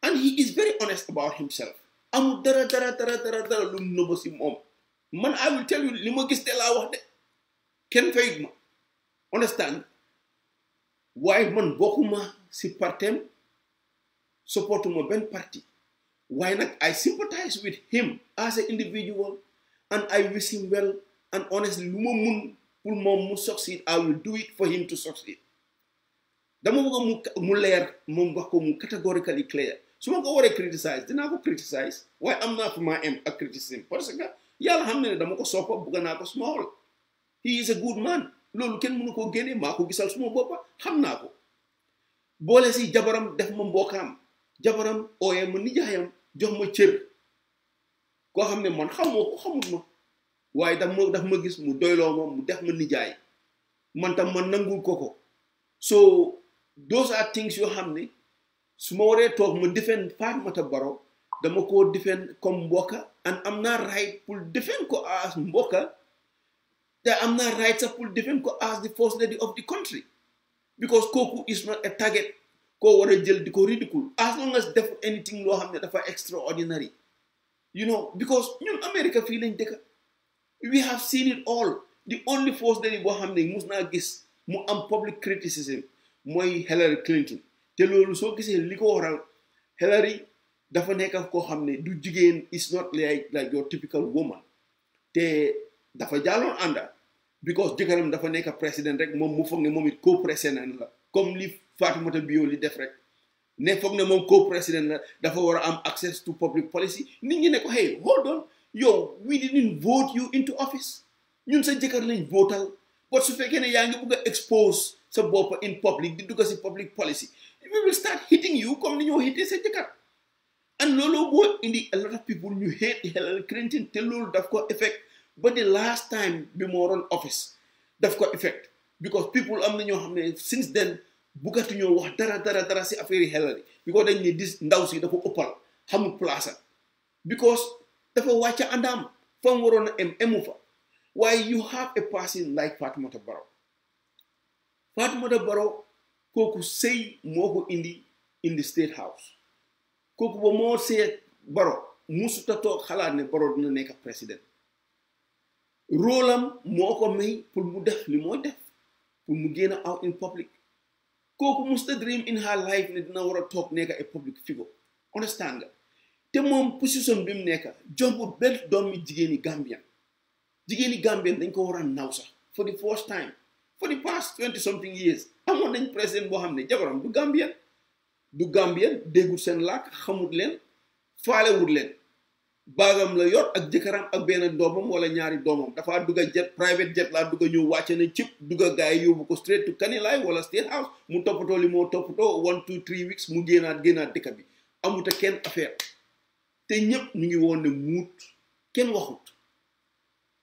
and he is very honest about himself amul dara lu mu nëbb si moom man I will tell you li ma gis te laa wax de kenn fayit ma understand waaye man bokkuma si partem supportuma benn parti waaye nag I sympathize with him as an individual and I wish him well, and honestly lu ma mun pour moom mu succeed I will do it for him to succeed. Dama bëgg mu leer moom wax ko mu categorically clear. Su ma ko waree criticize dinaa ko criticize waaye am naa fi ma am ak criticism parce que yàlla xam ne dama ko soppa bëgg naa ko suma xol. He is a good man. Loolu kenn mënu koo génne maa ko gisal suma boppa xam naa ko. Boole si jabaram def ma mbokkaam jabaram ooye ma nijaayam jox ma cër koo xam ne man xamoo ko xamut ma waaye daf ma gis mu doyloo ma mu def ma nijaay man tam man nangul ko so those are things yoo xam ne su ma waree toog ma defend Fatoumata Barrow dama ko defend comme mbokka and am naa right pour defend ko as mbokka te am naa right sax pour defend ko as the first lady of the country because kooku is not a target koo war a jël di ko ridicule as long as def anything loo xam ne dafa extraordinary you know because ñun America fii lañ dëkka we have seen it all the only first lady boo xam ne mus naa gis mu am public criticism mooy Hillary Clinton te loolu soo gisee li ko waral Hillary dafa nekk koo xam ne du jigéen is not like your typical woman te dafa jaaloon ànda because jëkkëram dafa nekk président rek moom mu foog ne moom it co-président la comme li Fatoumata Bio li def rek ne foog ne moom co-président la dafa war a am access to public policy nit ñi ne ko hey hold on yow we didn't vote you into office ñun sa jëkkër lañ votal but su fekkee ne yaa ngi bëgg a expose sa bopp in public di dugg si public policy we will start hitting you comme ni ñoo hitee sa jëkkër and loolu boo indi a lot of people ñu hate Hillary Clinton te loolu daf ko effect ba the last time bi moo doon office daf ko effect because people am na ñoo xam ne since then buggatuñoo wax dara si affaire yi Hillary because dañ ne dis ndaw si dafa ëppal xamul place because dafa wàcca àndaam fa mu waroon a emu fa waaye you have a person like Fatoumata Barrow Fatoumata Barrow kooku sëy moo ko indi in the State House kooku ba moo sëy Barrow musuta toog xalaat ne Barrow dina nekk président rôle am moo ko may pour mu def li mooy def pour mu génn out in public kooku musta dream in her life ne dina war a toog nekk a public figure understand nga te moom position bi mu nekk jombut benn doomi jigéeni Gambien dañ ko war a naw sax for the first time for the past 20 something years amoon nañ président boo xam ne jabaram du Gambien déggul seen làkk xamut leen faalewut leen baagam la yor ak jëkkëram ak benn doomam wala ñaari doomam dafa dugga jet private jet laa dugga ñëw wàcce na cip dugga gaay yi yóbbu ko straight to Kanilaay wala State House mu toppatoo li moo toppatoo 1 2 3 weeks mu génnaat dëkk bi amuta kenn affaire te ñëpp ñu ngi woon ne muut kenn waxut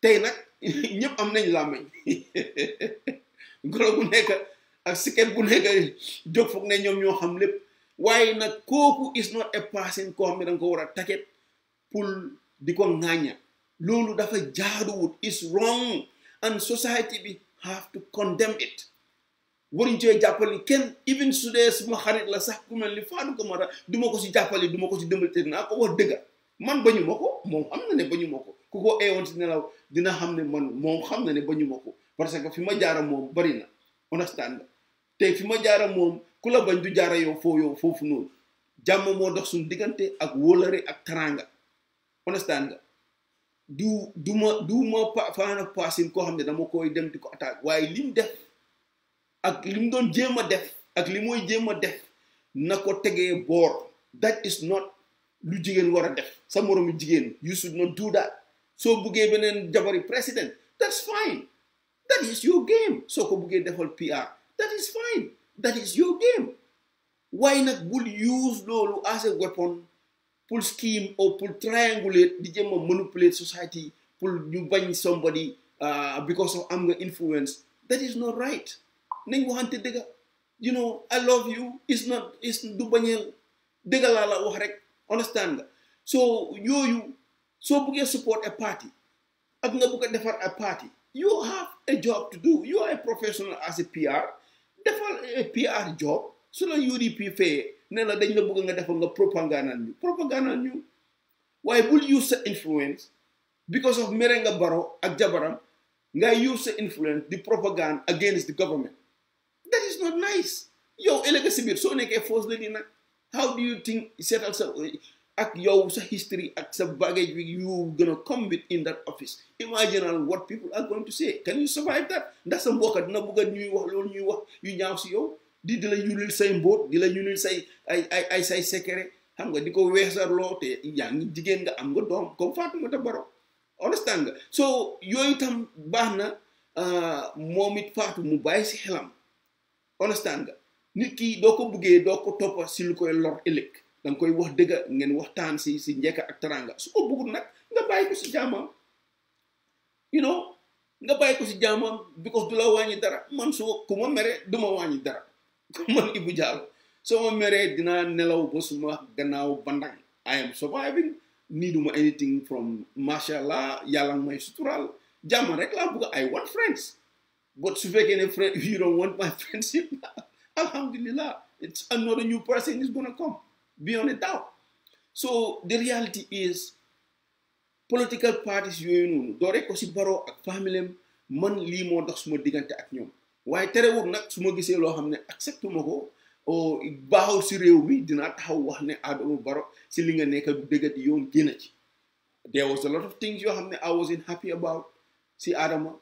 tey nag ñëpp am nañ làmmeñ golo bu nekk ak siket bu nekk jóg foog ne ñoom ñoo xam lépp waaye nag kooku is not a person koo xam ne danga ko war a taket pour di ko ŋaaña loolu dafa jaaduwut is wrong and society bi have to condemn it waruñ cee jàppale kenn even su dee suma xarit la sax ku mel ni Fatou Camara duma ko si jàppale duma ko si dimbali te dinaa ko wax dëgga man bañu ma ko moom xam na ne bañu ma ko ku ko eewoon si nelaw dina xam ne man moom xam na ne bañu ma ko parce que fi ma jaara moom bari na understand nga te fi ma jaara moom ku la bañ du jaara yow foofu noonu jàmm moo dox suñu diggante ak wóolare ak taranga understand nga du ma faana paasin koo xam ne dama koy dem di ko attaque waaye lim def ak lim doon jéem a def ak li mooy jéem a def na ko tegee boor that is not lu jigéen war a def sa moroomi jigéen you should not do that soo buggee beneen jabari président that's fine that is your game soo ko buggee defal PR that is fine that is your game waaye nag bul use loolu as a weapon pour scheme or pour triangulate di jéem a manipulate society pour ñu bañ somebody because of am nga influence that is not right nañ waxante dëgga you know I love you is du bañeel dëgga laa la wax rek understand nga so yooyu soo buggee support a party ak nga bugg a defar a party you have a job to do you are a professional as a PR defal a PR job su la UDP fayee ne la dañ la bëgg nga defal nga propaganda ñu waaye bul use sa influence because of mere nga Barrow ak jabaram nga use sa influence di propaganda against the government that is not nice yow ëllëg si biir soo nekkee first lady nag how do you think seetal sa ak yow sa history ak sa baggage bi you gonna come with in that office, imagine what people are going to say. Can you survive that? Ndax sa mbokk dina bëgg ñuy wax loolu ñuy wax yu ñaaw si yow di la yulil say mbóot di la yulil say ay say secret xam nga di ko weesarloo te yaa ngi jigéen nga am nga doom comme Fatoumata Barrow, understand nga. So yooyu tam baax na moom it Fatou mu bàyyi si xelam, understand nga. Nit ki doo ko buggee doo ko toppa si lu koy lor ëllëg, danga koy wax dëgga ngeen waxtaan si njekk ak taranga. Su ko bëggul nag nga bàyyi ko si jaamam, you know, nga bàyyi ko si jaamam because du la wàññi dara. Man soo ku ma mere du ma wàññi dara man Ibu Jallow soo ma meree dinaa nelaw ba suma gannaaw bandang. I am surviving, needuma anything from mashallah yàlla may sutural jàmm rek laa bëgg. I want friends, but su fekkee ne friend you don't want my friendship, alhamdulillah, it's another new person is gonna come beyond a doubt. So the reality is political parties yooyu noonu doore ko si Barrow ak famille man lii moo dox suma diggante ak ñoom. waaye terewul nag su ma gisee loo xam ne accepté ma ko o baaxul si réew mi dinaa taxaw wax ne Adama Barrow si li nga nekk du dëggati yoon génn ci. There was a lot of things yoo xam ne I wasn't happy about si Adama.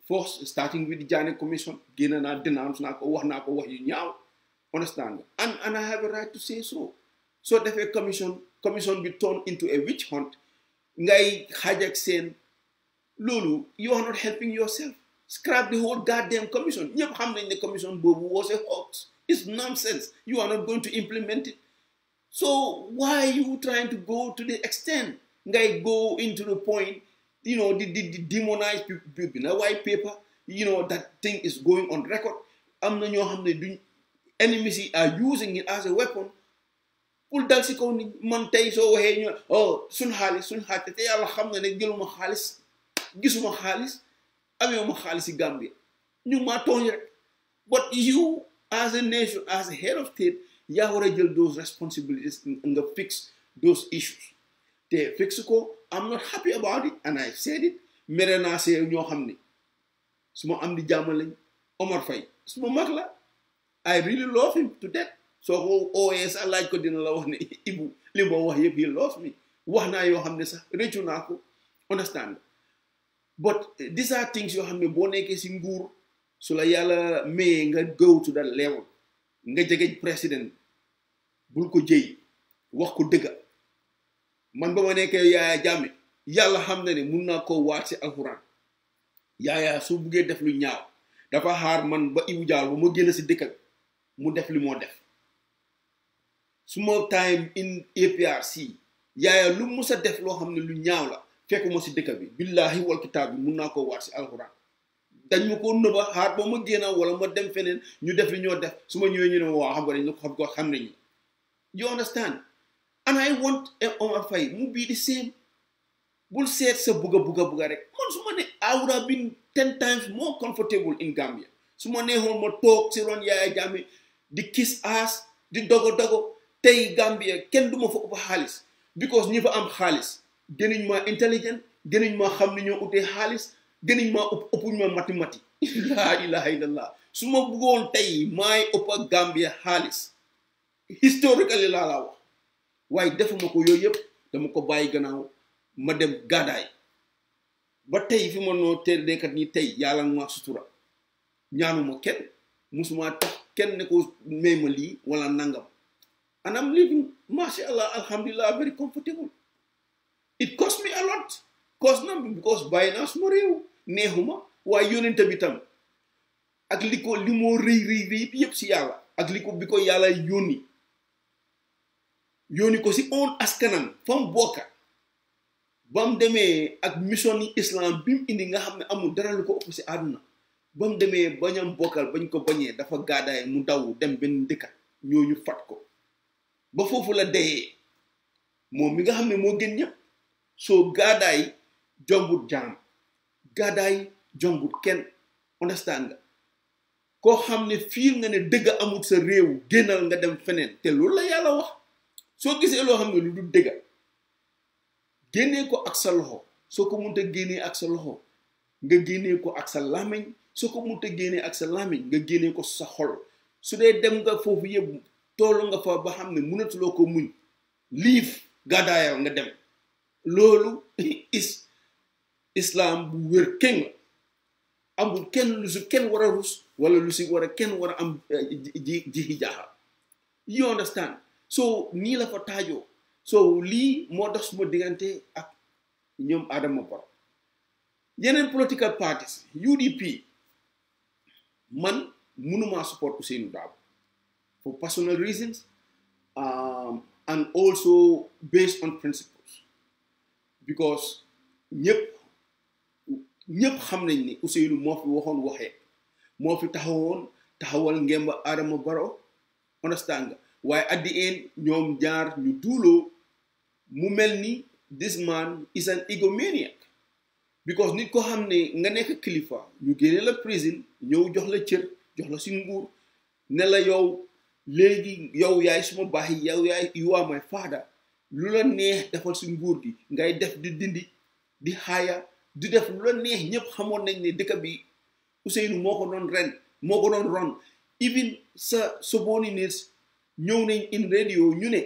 First starting with the Janneh Commission génn naa denounce naa ko wax yu ñaaw, understand and I have a right to say so. So defee commission bi turn into a witch hunt ngay xaaj ak seen loolu you are not helping yourself. Scrap the whole goddamn commission. ñëpp xam nañ ne commission boobu was a hoax. It's nonsense. You are not going to implement it. So why are you trying to go to the extent ngay go into the point, you know, the demonize people in a white paper, you know, that thing is going on record. Am na ñoo xam ne duñ enemies yi are using it as a weapon pour dal si kaw ni man tey soo waxee ñu suñ xaalis te yàlla xam na ne jëluma xaalis gisuma xaalis amee ma xaalis si Gambia ñu maa tooñ rek. But you as a nation, as a head of state, yaa war a jël those responsibilities nga fix those issues te fix ko. I'm not happy about it and I said it. mere naa see ñoo xam ne su ma am di jàmm lañ. Omar Faye suma mag la, I really love him to death. soo ko ooyee sax laaj ko dina la wax ne Ibu li ma wax yëpp he loves me. wax naa yoo xam ne sax rëccu naa ko, understand. But these are things yoo xam ne boo nekkee si nguur su la yàlla mayee nga go to that level nga jege président bul ko jëy wax ko dëgga. man ba ma nekkee Yaaya Jammeh yàlla xam na ne mun naa koo waat si alxuraan. Yaaya su buggee def lu ñaaw dafa xaar man ba Ibu Jallow ba ma génn si dëkk mu def li moo def. suma time in APRC Yaaya lu musa def loo xam ne lu ñaaw la fekkuma si dëkk bi billahi wal kitaab bi mun naa koo waat si alxuraan. dañ ma ko nëba xaar ba ma génn wala ma dem feneen ñu def li ñoo def su ma ñëwee ñu ne waa xam nga dañ la ko xam nañu. You understand? And I want Omar Faye mu be the same. bul seet sa buga rek. man su ma ne I would have been 10 times more comfortable in Gambia su ma neexoon ma toog si ron Yaaya Jammeh di kiss ass di dogo tey Gambia kenn du ma fa ëpp xaalis because ñi fa am xaalis gënuñ ma intelligent gënuñ ma xam ni ñoo utee xaalis gënuñ ma ëppuñ ma mathématique. laa ilaha illallah su ma bëggoon tey maay ëpp ak Gambia xaalis historically laa la wax waaye defuma ko yooyu yëpp dama ko bàyyi gannaaw ma dem gàddaay ba tey fi ma noo te nekkat ni tey yàlla ma sutura ñaanuma kenn musuma tax kenn ne ko may ma lii wala nangam. And I'm living, mashallah, alhamdulillah, very comfortable. It cost me a lot. Cost na because bàyyi naa suma réew neexuma waaye yónente bi tam ak li moo rëy yëpp si yàlla ak li ko bi ko yàlla yónni ko si oon askanam fa mu bokka ba mu demee ak mission yi islam bi mu indi nga xam ne amul dara lu ko ëpp si àdduna ba mu demee bañam bokkal bañ ko bañee dafa gàddaay mu daw dem benn dëkka ñooñu fat ko ba foofu la deyee moom mi nga xam ne moo gën ñëpp. soo gàddaay jombut jaam gàddaay jombut kenn, understand nga. koo xam ne fiir nga ne dëgg amul sa réew génnal nga dem feneen te loolu la yàlla wax. soo gisee loo xam ne lu du dëgg génnee ko ak sa loxo soo ko mënta génnee ak sa loxo nga génnee ko ak sa làmmiñ soo ko mënta génnee ak sa làmmiñ nga génnee ko sa xol. su dee dem nga foofu yëpp toolu nga fa ba xam ne mënatuloo ko muñ leave gàddaayal nga dem loolu islam bu wér kenn la amul kenn lu si kenn war a rus wala lu si war a kenn war a am jiixi jaaxa you understand so nii la fa taajoo so lii moo tax suma diggante ak ñoom Adama Barrow yeneen political parties UDP man mënuma support Ousainou Darboe for personal reasons and also based on principles because ñëpp xam nañ ni Ousainou moo fi waxoon waxee moo fi taxawal ngemba Adama Barrow understand nga waaye at the end ñoom ñaar ñu duuloo mu mel ni this man is an egomaniac because nit ko xam ne nga nekk kilifa ñu génne la prison ñëw jox la cër jox la si nguur ne la yow léegi yow yaay suma baax yi yow yaay you are my father lu la neex defal si nguur gi ngay def di dindi di xaaya di def lu la neex ñëpp xamoon nañ ne dëkk bi Ousainou moo ko doon ron even sa subordinates ñëw nañ in radio ñu ne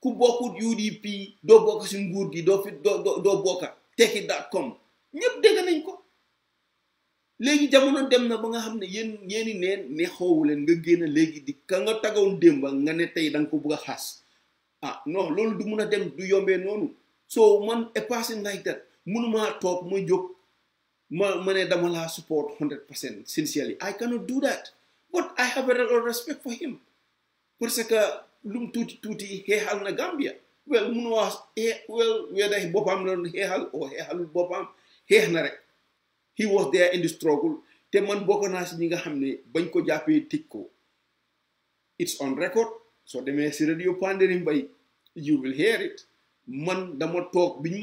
ku bokkut UDP doo bokk si nguur gi doo bokka tekki.com ñëpp dégg nañ ko léegi jamono dem na ba nga xam ne yéeni neen neexoowu leen nga génn léegi di ka nga tagoon démba nga ne tey danga ko bëgg a xaas non loolu du mun a dem du yombee noonu so man a person like that mënumaa toog ma jóg ma ne dama laa support 100% sincerely I cannot do that but I have a lot of respect for him parce que lum tuuti xeexal na Gambia well munu wax whether boppam la doon xeexal o xeexalul boppam xeex na rek he was there in the struggle te man bokk naa si ñi nga xam ne bañ ko jàppee tëj ko it's on record soo demee si radio Panderi Mbay you will hear it man dama toog dañ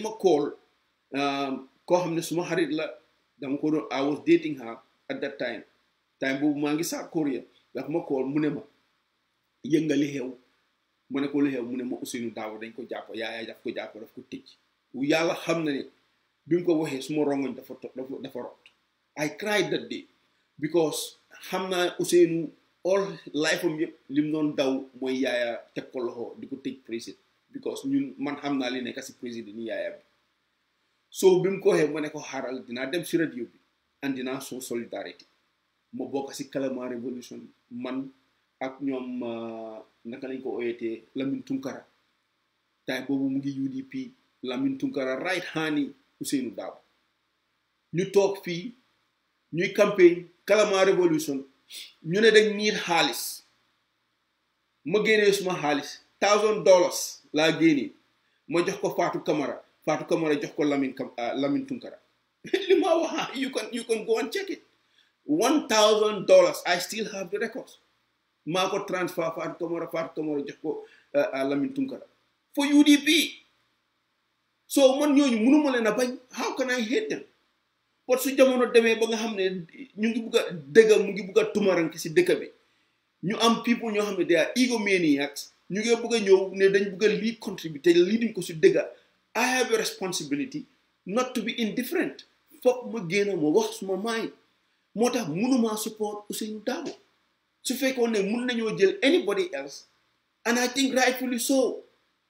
ma call koo xam ne suma xarit la dama ko doon I was dating her at that time boobu maa ngi South Korea daf ma call mu ne ma yëngali xew ma ne ko lu xew mu ne ma Ousainou Darboe dañ ko jàpp yaaya daf ko jàpp daf ko tëj yàlla xam na ne bi mu ko waxee suma rongoñ dafa rot I cried that day because xam naa Ousainou all life am yëpp li mu doon daw mooy yaaya teg ko loxo di ko tëj président because man xam naa li nekk si président ni yaaya bi so bi mu ko waxee ma ne ko xaaral dinaa dem si radio bi and dinaa show solidarity ma bokk si Kalama Revolution man ak ñoom naka lañ ko oyetee Lamin Tunkara time boobu mu ngi UDP Lamin Tunkara right hand Ousainou Darboe ñu toog fii ñuy campagne Kalama Revolution ñu ne dañ niit xaalis ma génnee suma xaalis $1,000 laa génnee ma jox ko Fatou Camara jox ko Lamin Tunkara li ma wax you can go and check it $1,000 I still have the records maa ko transfer Fatou Camara jox ko Lamin Tunkara for UDP so man ñooñu mënuma leen a bañ how can I hate them but su jamono demee ba nga xam ne ñu ngi bugg a dëgg mu ngi bugg a tumaranke si dëkk bi ñu am people ñoo xam ne they are egomaniacs ñu ngi bugg a ñëw ne dañ bugg a lead country bi te leading ko si dëgg I have a responsibility not to be indifferent foog ma génn ma wax suma mind moo tax mënuma support Ousainou Darboe su fekkoon ne mun nañoo jël anybody else and I think rightfully so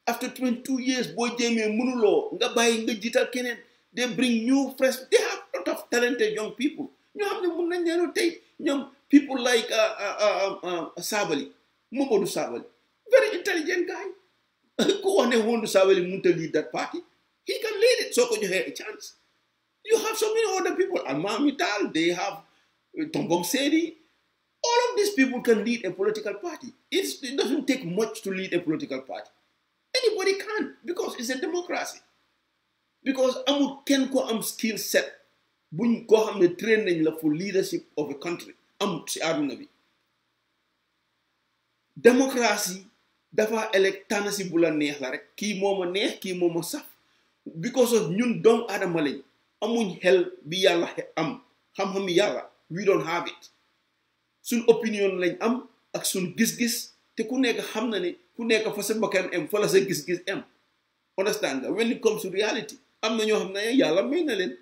after 22 years boo jéemee mënuloo nga bàyyi nga jiital keneen they bring new fresh they have a lot of talented young people ñoo xam ne mun nañ leen tey ñoom people like Sabally Momodou Sabally very intelligent guy ku wax ne Momodou Sabally mënut a lead that party he can lead it soo ko joxee a chance you have so many other people Amami Tal they have Tombong Sedi all of these people can lead a political party it doesn't take much to lead a political party anybody can because it's a democracy because amul kenn ko am skill set buñ koo xam ne train nañ la for leadership of a country amul si àdduna bi démocratie dafa elect tànn si bu la neex la rek kii moo ma neex kii moo ma saf because of ñun doomu aadama lañ amuñ xel bi yàlla am xam-xam yàlla we don't have it suñ opinion lañ am ak suñ gis-gis te ku nekk xam na ne ku nekk fa sa bakkan am fa la sa gis-gis am understand nga when it comes to reality am na ñoo xam ne yàlla may na leen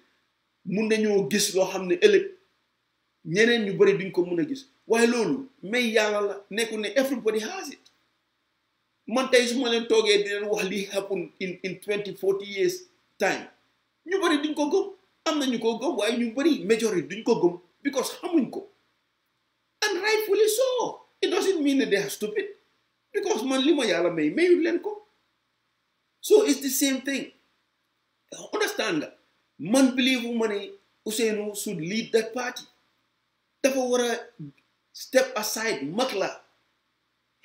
mun nañoo gis loo xam ne ëllëg ñeneen ñu bari duñ ko mun a gis waaye loolu may yàlla la nekku ne everybody has it man tey su ma leen toogee di leen wax li happen in 20-40 years time ñu bëri duñ ko gëm am na ñu ko gëm waaye ñu bëri majority duñ ko gëm because xamuñ ko and rightfully so it doesn't mean that they are stupid because man li ma yàlla mayut leen ko so it's the same thing understand nga man believe ma ne Ousainou should lead that party dafa war a step aside mag la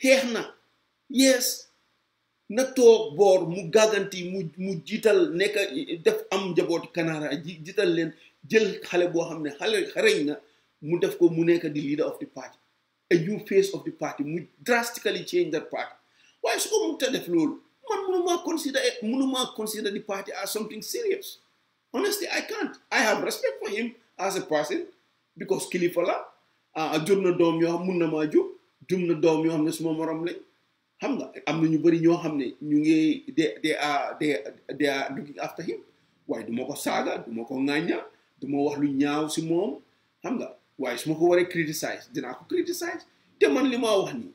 xeex na yes na toog boor mu gàgganti mu jiital nekk def am njabooti Kanara jiital leen jël xale boo xam ne xale xareñ na mu def ko mu nekk di leader of the party a new face of the party mu drastically change that party waaye su ko mënut a def loolu man mënuma consider the party as something serious honestly I can't I have respect for him as a person because kilifa la jur na doom yoo xam mun na maa jur na doom yoo xam ne suma morom lañ xam nga am na ñu bëri ñoo xam ne ñu ngi they are looking after him waaye du ma ko saaga du ma ko ŋàñña du ma wax lu ñaaw si moom xam nga waaye su ma ko waree criticize dinaa ko criticize te man li ma wax nii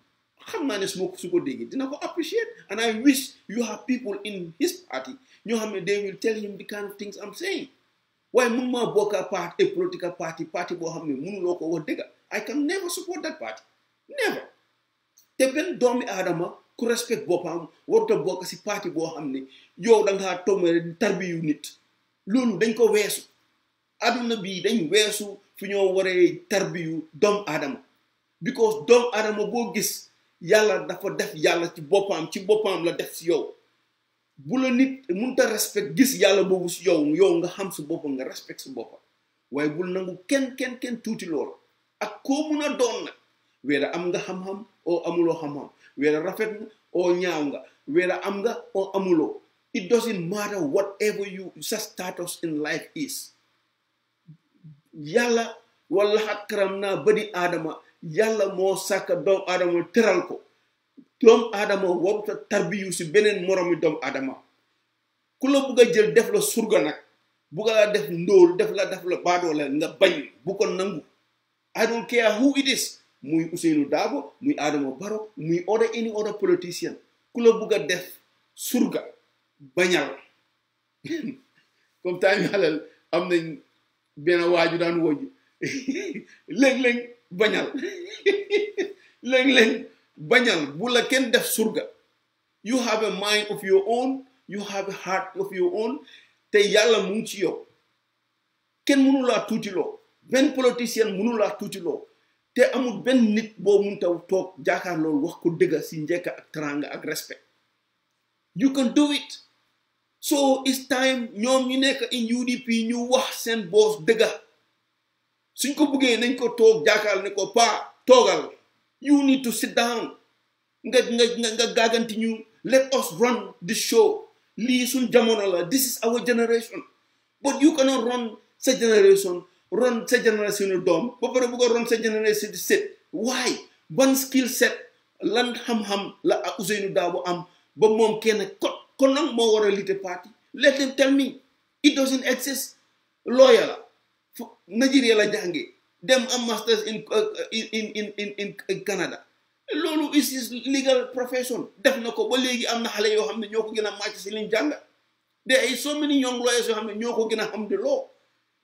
xam naa ne su ko déggee dina ko appreciate and I wish you have people in his party ñoo xam ne they will tell him the kind of things I'm saying waaye mun maa bokk a political party boo xam ne mënuloo ko wax dëgg I can never support that party never te benn doomi aadama ku respect boppam warut a bokk si parti boo xam ne yow da ngaa tombé tarbiyu nit loolu dañ ko weesu aduna bi dañ weesu fu ñoo waree tarbiyu doomu aadama because doomu aadama boo gis yàlla dafa def yàlla ci boppam la def si yow bu la nit mënta respect gis yàlla boobu si yow nga xam sa boppam nga respect sa boppam waaye bul nangu kenn tuuti loolu ak koo mun a doon nag weera am nga xam-xam oo amuloo xam-xam weera rafet na oo ñaaw nga weera am nga oo amuloo it doesn't matter whatever sa status in life is yàlla wala xat karam naa bani aadama yàlla moo sàkka doomu aadama teral ko doomu aadama waruta tarbiyu si beneen moromi doomu aadama ku la bugg a jël def la surga nag bugg a def ndóol def la baadoola nga bañ bu ko nangu I don't care who it is muy Ousainou Darboe muy Adama Barrow muy any other politician ku la bugg a def surga bañal comme time xalal am nañ benn waaju daan wooju léeg-léeg bañal léeg-léeg bañal bu la kenn def surga you have a mind of your own you have a heart of your own te yàlla mu ngi ci yow kenn mënu laa tuutiloo benn politicien mënu laa tuutiloo te amul benn nit boo mun taw toog jaakaar loolu wax ko dëgga si njekk ak teranga ak respect you can do it so it's time ñoom ñu nekk in UDP ñu wax seen boss dëgga suñ ko buggee nañ ko toog jaakaar ne ko pa toogal you need to sit down nga gaaganti ñu let us run this show lii suñ jamono la this is our generation but you cannot run sa generation doom ba pare bu ko ron sa generation di set why ban skill set lan xam-xam la Ousainou Darboe am ba moom kenn kon nag moo war a lead party let them tell me it doesn't exist lawyer la Nigeria la jànge dem am masters in Canada loolu is his legal profession def na ko ba léegi am na xale yoo xam ne ñoo ko gën a màcc si liñ jàng there are so many young lawyers yoo xam ne ñoo ko gën a xam de law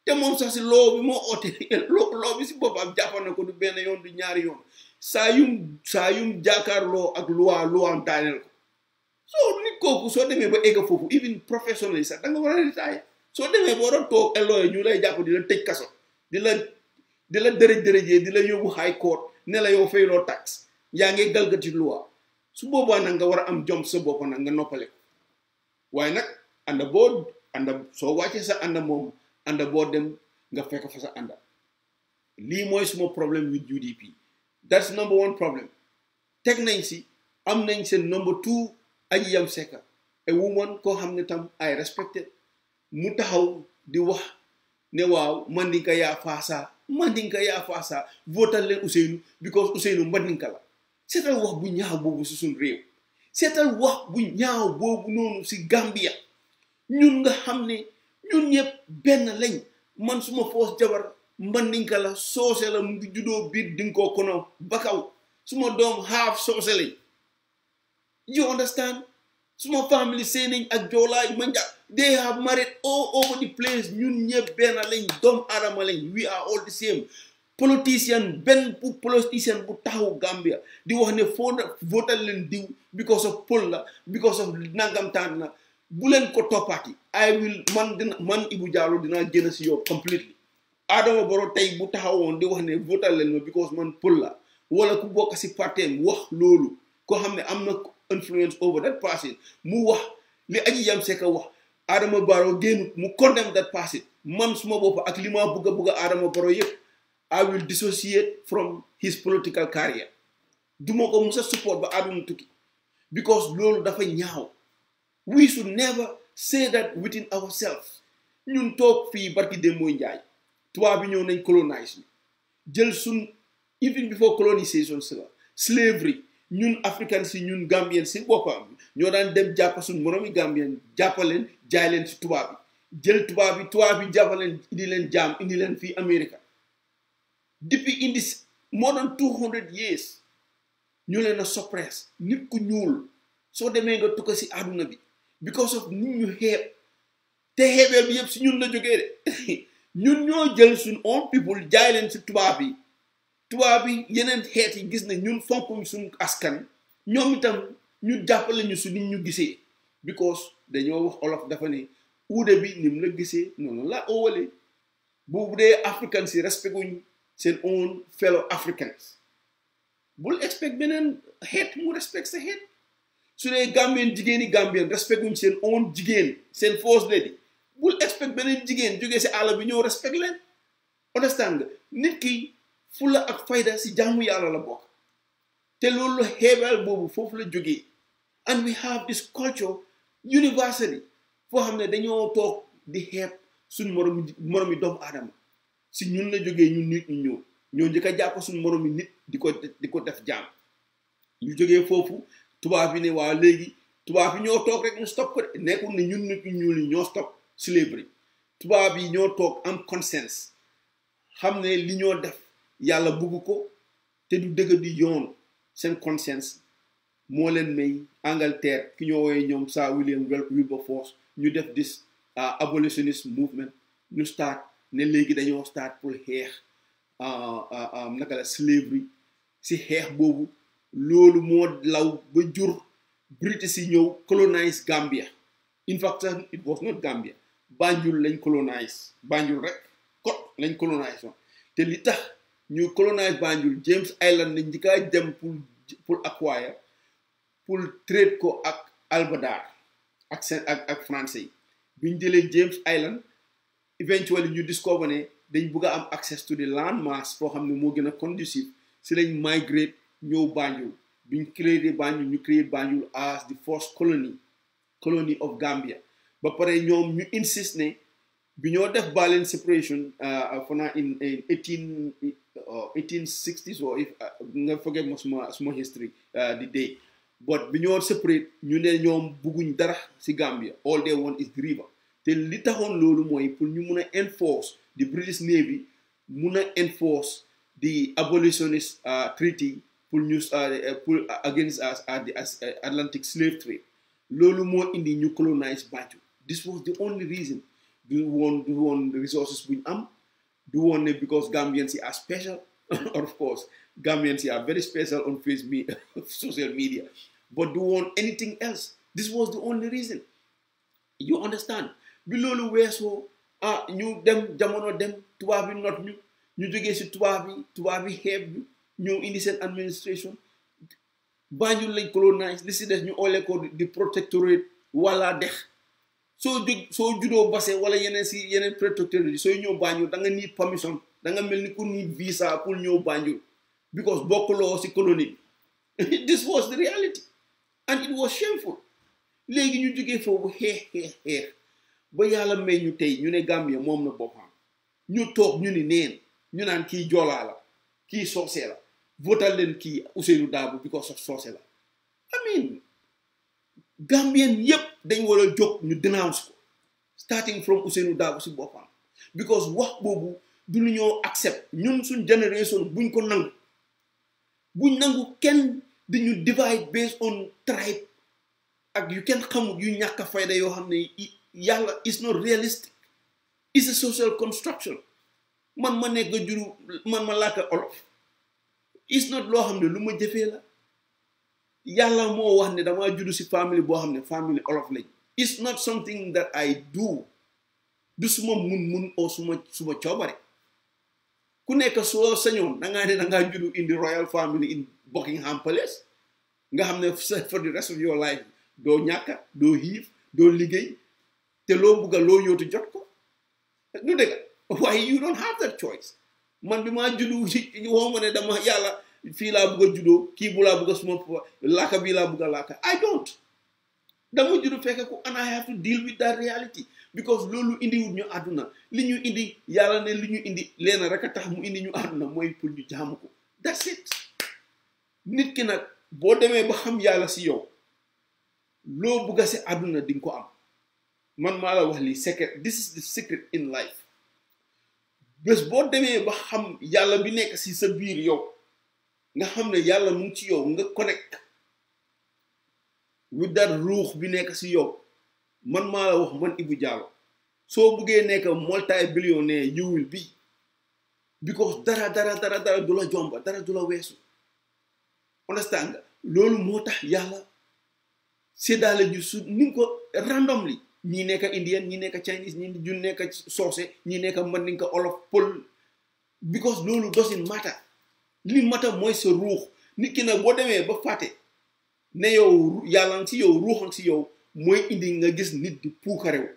te moom sax si loo bi moo oote loo bi si boppam jàppal na ko du benn yoon du ñaari yoon saa yum jàkkaarloo ak luwaam daaneel ko soo nit kooku soo demee ba egg foofu even professionally sax da nga war a retire soo demee boo doon toog lawyer ñu lay jàpp di la tëj kaso di la dërëjee di la yóbbu high court ne la yow fayloo tax yaa ngi galgati loi su boobaa nag nga war a am jom sa bopp nag nga noppale ko waaye nag ànda soo wàccee sa ànda moom ànda boo dem nga fekk fa sa ànda lii mooy suma problème with UDP that's number one problem teg nañ si am nañ seen number two Aji Yam Secka a woman koo xam ne tam I respected mu taxaw di wax ne waaw mandinka yaa faasa votal leen Ousainou because Ousainou mandinka la seetal wax bu ñaaw boobu si suñ réew seetal wax bu ñaaw boobu noonu si Gambia ñun nga xam ne ñun ñëpp benn lañ man suma foos jabar mandinka la soose la mu ngi juddoo biir dinga ko kono bakaw suma doom half soose lañ You understand? Small family saying ak Jola, Manja, they have married all over the place. Ñun ñëpp benn lañ, doomu aadama lañ. We are all the same. Politician, politician bu taxaw Gambia di wax ne foo votal leen diw because of poll la, because of nangam taan la. Bu leen ko toppaati. I will man Ibu Jallow dinaa génn si yow completely. Adama Barrow tey bu taxawoon di wax ne votal leen ma because man poll la wala ku bokk si parteem wax loolu ko xam ne am na influence over that person mu wax li Aji Jam Seka wax Adama Barrow génn mu condemn that person man suma bopp ak li ma bëgg Adama Barrow yëpp I will dissociate from his political career duma ko musa support ba aduna tukki because loolu dafa ñaaw. We should never say that within ourselves. Ñun toog fii barki dem mooy njaay tubaab bi ñëw nañ colonize ñu jël sun even before colonization slavery ñun african si ñun gambien si boppam ñoo daan dem jàpp suñ moromi gambien jàppaleen jaay leen si tubaab bi jël tubaab bi jàppaleen indi leen jaam indi leen fii America depuis indi more than 200 years ñu leen a suppress nit ku ñuul soo demee nga tukka si àdduna bi because of nit ñu xeeb te xeebeel bi yëpp si ñun la jógee de ñun ñoo jël suñ own people jaay leen si tubaab yi yeneen xeet yi gis ne ñun fonkuñ suñ askan ñoom itam ñu jàppale ñu su nit ñu gisee because dañoo wax olof dafa ne uude bi ni mu la gisee noonu la owale bu dee african si respect guñ seen own fellow Africans bul expect beneen xeet mu respect sa xeet su dee Gambien jigéeni Gambien respect guñ seen own jigéen seen first lady bul expect beneen jigéen jógee si àll bi ñëw respect leen understand nga nit ki fulla ak fayda si jaamu yàlla la bokk te loolu xeebal boobu foofu la jógee and we have this culture universally foo xam ne dañoo toog di xeeb suñ moromi doomu aadama si ñun la jógee ñun nit ñu ñoo njëkk a jàpp suñ moromi nit di ko def jaam ñu jógee foofu tubaab bi ne waa léegi tubaab yi ñoo toog rek ñu stop ko nekkul ne ñun nit ñu ñuul yi ñoo stop slavery tubaab yi ñoo toog am conscience xam ne li ñoo def yàlla bugg ko te du dëgg di yoon seen conscience moo leen may Angleterre ki ñoo woowee ñoom Sir William Wilberforce ñu def this abolitionist movement ñu start ne léegi dañoo start pour xeex naka la slavery si xeex boobu loolu moo law ba jur British yi ñëw colonize Gambia in fact it was not Gambia Banjul lañ colonize Banjul rek kot lañ colonize te li tax ñu colonize Banjul James Island lañ njëkk a dem pour acquire pour trade ko ak Albadar ak français yi biñ jëlee James Island eventually ñu discover ne dañ bëgg a am access to the land mass foo xam ne moo gën a conducive si lañ migrate ñëw Banjul biñ créé Banjul ñu créé Banjul as the first colony of Gambia ba pare ñoom ñu insist ne bi ñoo def Berlin separation for now in 1860s or if nga forget ma suma history the day but bi ñoo separate ñu ne ñoom bugguñ dara si Gambia all they want is the river te li taxoon loolu mooy pour ñu mun a enforce the British Navy mun a enforce the abolitionist treaty pour against us the Atlantic slave trade loolu moo indi ñu colonize Banjul. This was the only reason. Du woon resources buñ am du woon ne because Gambians are special or of course Gambians are very special on social media but du woon anything else. This was the only reason. You understand? Bi loolu weesoo ñu dem jamono dem tubaab bi not ñu jógee si tubaab bi xeeb ñu ñëw indi seen administration Banjul lañ colonize li si des ñu oolee ko di protectorate wala dex soo juddoo Basse wala yeneen protectorate sooy ñëw Banjul da nga need permission da nga mel ni ku need visa pour ñëw Banjul because bokkuloo si colonie this was the reality and it was shameful. Léegi ñu jógee foofu xeex ba yàlla may ñu tey ñu ne Gambia moom na boppam ñu toog ñu ni neen ñu naan kii joolaa la kii soose la votal leen kii Ousainou Darboe because of soose la I mean Gambien yëpp dañ war a jóg ñu denounce ko starting from Ousainou Darboe si boppam because wax boobu du lu ñoo accept ñun suñ generation buñ ko nangu kenn di ñu divide based on tribe ak yu kenn xamul yu ñàkk fayda yoo xam ne yàlla is not realistic. It's a social construction. Man ma nekk juru man ma làkk olof. It's not loo xam ne lu ma jëfee la. Yàlla moo wax ne dama juddu si family boo xam ne family olof lañ. It's not something that I do. Du suma mun o suma coobare. Ku nekk soo sañoon dangaa ne dangaa juddu in the royal family in Buckingham Palace. Nga xam ne for the rest of your life doo ñàkka doo xiif doo liggéey te loo bugga loo yóotu jot ko. Du dëgg waaye you don't have that choice. Man bi maa juddu woo ma ne dama yàlla fii laa bugg a juddoo kii bu laa bugg a suma laaka bii laa bugg a laaka I don't. Dama juddu fekk ko and I have to deal with that reality because loolu indiwut ñu àdduna li ñu indi yàlla ne li ñu indi leena rek a tax mu indi ñu àdduna mooy pour ñu jaamu ko that's it. Nit ki nag boo demee ba xam yàlla si yow loo bugga si àdduna di nga ko am man maa la wax lii secret this is the secret in life. Bés boo demee ba xam yàlla bi nekk si sa biir yow nga xam ne yàlla mu ngi ci yow nga connect with that ruux bi nekk si yow man maa la wax man Ibu Jallow soo buggee nekk multi-billionaire you will be because dara du la jomba dara du la weesu understand nga loolu moo tax yàlla séddaale ju su ni ko randomly ñi nekk Indian ñi nekk Chinese ñi ju nekk soose ñi nekk Mandinka olof pël because loolu doesn't matter li matter mooy sa ruux nit ki nag boo demee ba fàtte ne yow yàlla si yow ruuxam si yow mooy indi nga gis nit di puukarew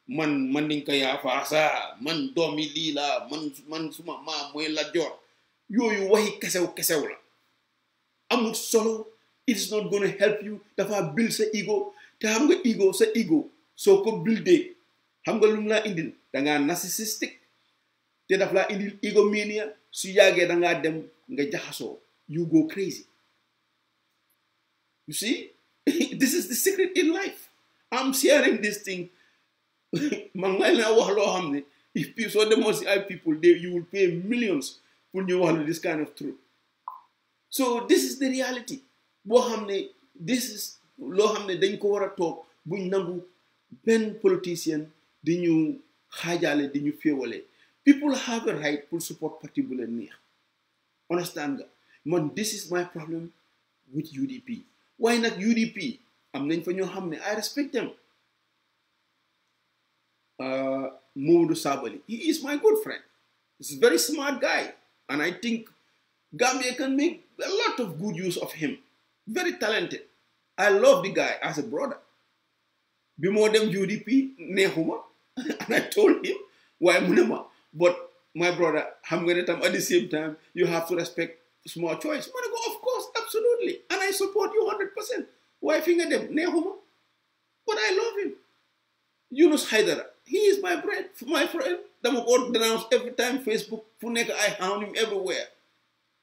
man Mandinka yaa faasa man doomi lii la man suma maam mooy Lat Joor yooyu waxi kesew la amul solo it's not gonna help you dafa build sa ego te xam nga ego sa ego soo ko buildee xam nga lu mu laa indil dangaa narcissistic te daf laa indil egomania su yàggee dangaa dem nga jaxasoo you go crazy you see this is the secret in life I'm sharing this thing man ngay la wax loo xam ne if you soo demoon si ay people you will pay millions pour ñu wax la this kind of truth so this is the reality boo xam ne this is loo xam ne dañ ko war a toog buñ nangu benn politicien di ñu xaajaale di ñu féewale people have a right pour support parti bu leen neex understand nga man this is my problem with UDP waaye nag UDP am nañ fa ñoo xam ne I respect them Momodou Sabally he is my good friend he's a very smart guy and I think Gambia can make a lot of good use of him very talented I love the guy as a brother bi moo dem UDP neexuma and I told him waaye mu ne ma but my brother xam nga ne tam at the same time you have to respect small choice ma ne ko of course absolutely and I support you 100% waaye fi nga dem neexuma but I love him Yunus Haidara he is my friend dama ko denounce every time Facebook fu nekk I hound him everywhere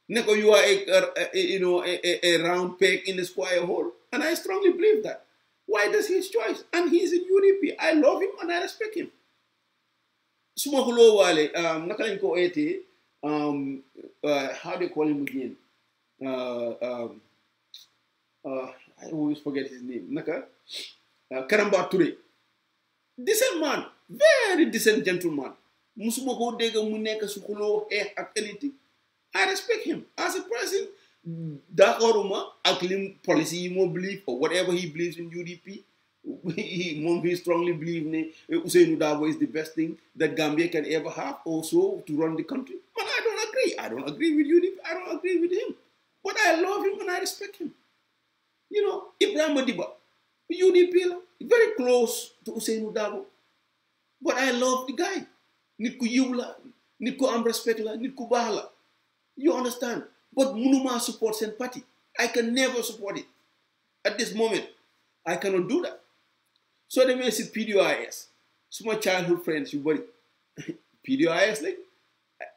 ne ko you are a round peg in a square hole and I strongly believe that why does his choice and he is in UDP I love him and I respect him suma xuloo waale naka lañ ko eetee how do you call him again I always forget his name naka Karamba Touré decent man very decent gentleman musuma ko dégg mu nekk su xuloo ak anything I respect him as a person d'accorduma ak lim policy yi moo believe or whatever he believes in UDP he strongly believe ne Ousainou Darboe is the best thing that Gambia can ever have also to run the country but I don't agree with UDP I don't agree with him but I love him and I respect him you know Ibrahima Diba UDP la very close to Ousainou Darboe but I love the guy nit ku yiw la nit ku am respect la nit ku baax la you understand but munuma support seen party I can never support it at this moment I cannot do that so demee si PDOIS suma childhood friends yu bari PDOIS like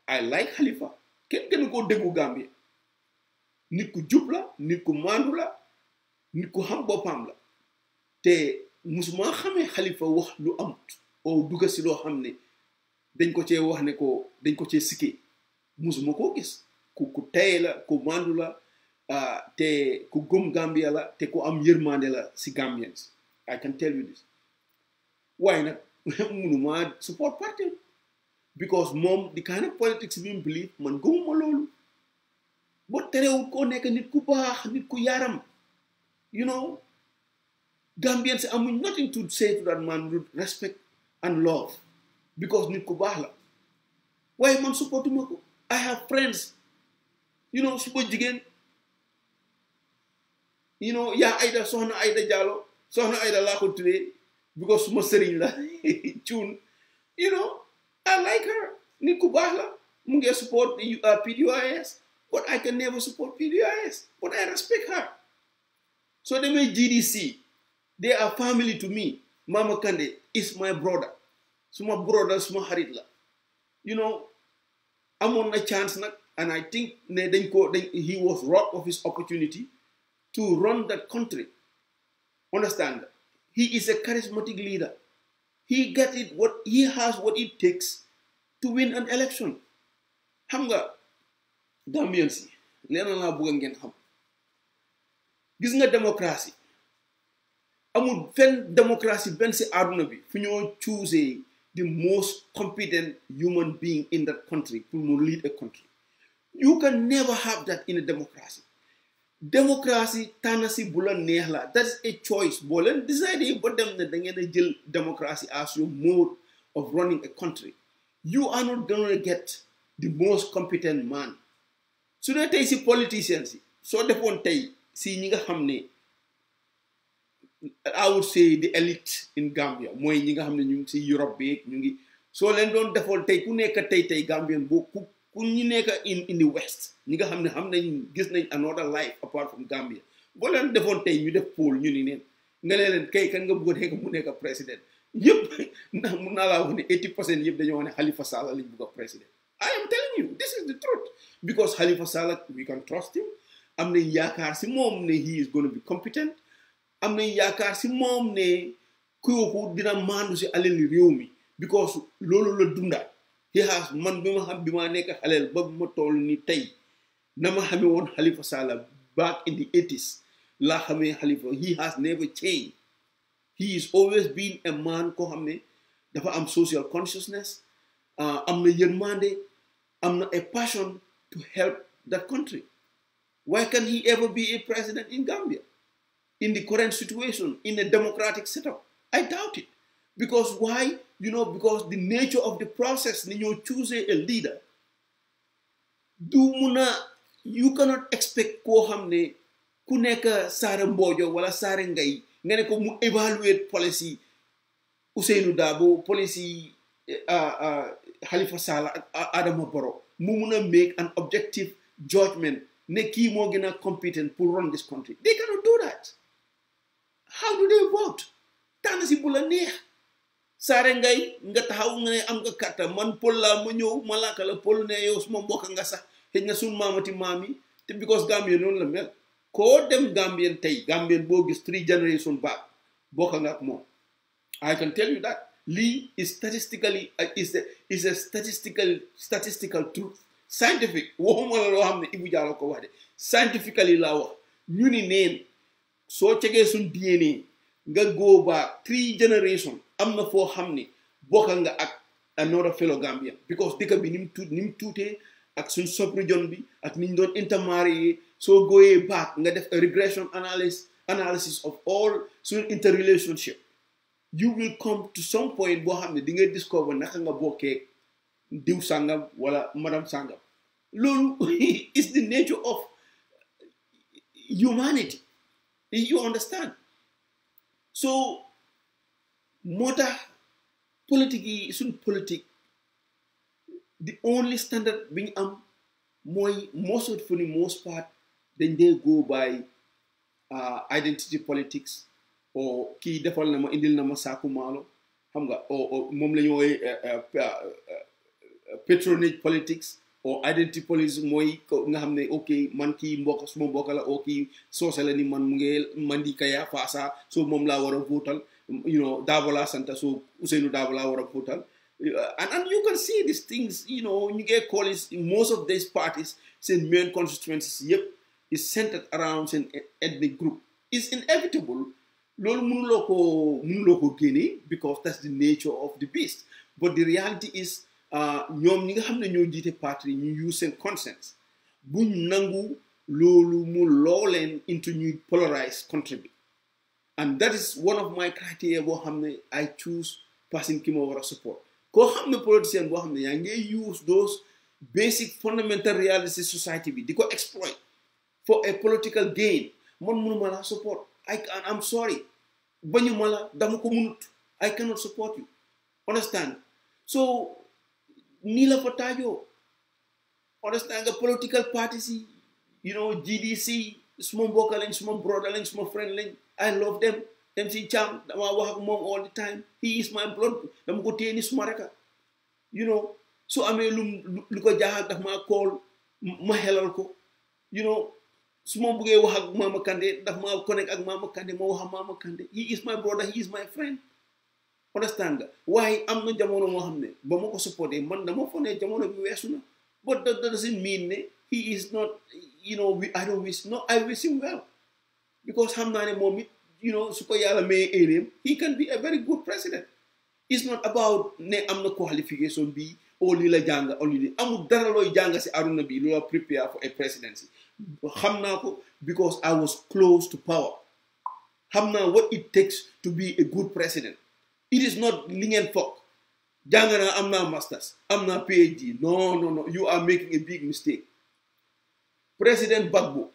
I like Halifa kenn koo déggu Gambia nit ku jub la nit ku maandu la nit ku xam boppam la te musuma xamee Halifa wax lu amut oo dugga si loo xam ne dañ ko cee wax ne ko dañ ko cee sikkee musuma koo gis ku tey la ku maandu la te ku gëm Gambia la te ku am yërmande la si Gambians I can tell you this. Why not? Munuma support party. Because mom, the kind of politics we believe, man gumuma lolu. But terewul ko nek nit ku baax, nit ku yaram. You know, Gambians amuñ nothing to say to that man with respect and love. Because nit ku baax la. Why man supportuma ko? I have friends. You know, suba jigen. You know, ya Aida, Sohna Aida Jallow, Sohna Aida la ko today because suma serigne la tune. You know, I like her. Nit ku baax la. Mu ngi support PDOIS, but I can never support PDOIS. But I respect her. So they make GDC. They are family to me. Mama Kande is my brother. Suma brother, suma harit la. You know, I'm on a chance now, and I think he was robbed of his opportunity to run that country. Understand? He is a charismatic leader. He gets it. He has what it takes to win an election. Xam nga Gambians yi leena laa bëgg ngeen xam. Gis nga démocratie amul fenn démocratie benn si àdduna bi fu ñoo choose the most competent human being in that country to lead a country. You can never have that in a democracy. Democracy tànn bu la neex la. That's a choice. Boo leen decide ba dem ne da ngeen a jël democracy as your mode of running a country. You are not going to get the most competent man. Su dee tey si politicians yi soo defoon tey si ñi nga xam ne I would say the elite in Gambia mooy ñi nga xam ne ñu ngi si Europe bi ñu ngi soo leen doon defoon tey ku nekk tey Gambian boo ku ñu nekk in the West ñi nga xam nañ gis nañ another life apart from Gambia boo leen defoon tey ñu def poll ñu ni neen nga leen kay kan nga bëgg a nekk mu nekk président yëpp ndax mun naa laa wax ne 80% yëpp dañoo wax ne Halifa Sallah lañ bëgg a président. I am telling you this is the truth because Halifa Sallah we can trust him. Am nañ yaakaar si moom ne he is going to be competent. Am nañ yaakaar si moom ne kooku dina maandu si alali réew mi because loolu la dunda. He has man bi ma xam bi ma nekk xaleel ba ma toll ni tey na ma xamee woon Halifa Sallah back in the 80s laa xamee Halifa. He has never changed. He has always been a man koo xam ne dafa am social consciousness, am na yërmande, am na a passion to help that country. Why can he ever be a president in Gambia? In the current situation, in a democratic setup? I doubt it. Because why? You know, because the nature of the process, when you choose a leader, you cannot expect ko hamne ku nekk Sara Mbojo wala Sara Ngay nga ne ko mu evaluate policy Ousainou Darboe, policy Halifa Sallah ak Adama Barrow mu mun a make an objective judgment ne kii moo gën a competent pour run this country. They cannot do that. How do they vote? Tànn si bu la neex. Sara Ngay nga taxaw nga ne am nga kàtta man pol la ma ñëw ma laaka la pol ne yow suma mbokk nga sax xëy na suñ maamati maam yi te because Gambien noonu la mel koo dem Gambien tey Gambien boo gis 3 generation back bokk nga ak moom. I can tell you that. Lee is statistically is a statistical truth. Scientific waxuma la loo xam ne Ibu Jallow ko wax de scientifically laa wax ñu ni neen soo cegee suñ DNA nga go back 3 generation am na foo xam ne bokk nga ak another fellow Gambian because dëkk bi ni mu tuutee ak suñ sub-region bi ak ni ñu doon intermarry soo goyee back nga def a regression analysis of all suñ interrelationship you will come to some point boo xam ne di nga discover naka nga bokkee diw sangam wala madam sangam loolu is the nature of humanity. You understand? So moo tax politique yi suñ politique the only standard bi ñu am mooy for the most part dañ dee go by identity politics or kii defal na ma indil na ma saaku maalo xam nga o moom la ñu woowee patronage politics or identity politics mooy nga xam ne ok man kii mbokk suma mbokk la o kii soose la ni man mu ngi Mandika ya Faasa so moom laa war a votal you know Darboe laa santa so Ousainou Darboe laa war a votal and you can see these things you know ñu get calls most of these parties seen main constituencies yëpp is centered around seen ethnic group. It's inevitable loolu mënuloo ko génne because that's the nature of the beast. But the reality is ñoom ñi nga xam ne ñoo jiite parti ñu use seen conscience buñ nangu loolu mu loo leen into ñuy polarize country bi. And that is one of my criteria boo xam ne I choose person ki ma war a support. Koo xam ne politicien boo xam ne yaa ngi use those basic fundamental realities society bi di ko exploit for a political gain man mënuma la support. I'm sorry bañu ma la dama ko mënut. I cannot support you. Understand? So nii la fa taajoo. Understand nga political parties yi, you know, GDC suma mbokk lañ, suma brother lañ, suma friend lañ. I love them. MC Cham dama wax ak moom all the time. He is my blood. Dama ko téye ni suma reka. You know, so amee lu ko jaaxal daf ma call ma helal ko. You know, su ma buggee wax ak Mama Kandeh daf ma connect ak Mama Kandeh ma wax ak Mama Kandeh. He is my brother, he is my friend. Understand nga waaye am na jamono moo xam ne ba ma ko supporté man dama foog ne jamono bi weesu na. But that doesn't mean ne he is not, you know, I don't wish, no, I wish him well. Because xam naa ne moom it, you know, su ko yàlla may éleem, he can be a very good president. It's not about ne am na qualification bi o lii la jàng o lii amul dara looy jàng si aduna bi loola prepare for a presidency. Xam naa ko because I was close to power. Xam naa what it takes to be a good president. It is not li ngeen foog jàng naa am naa masters am naa PhD. No, you are making a big mistake. President Gbagbo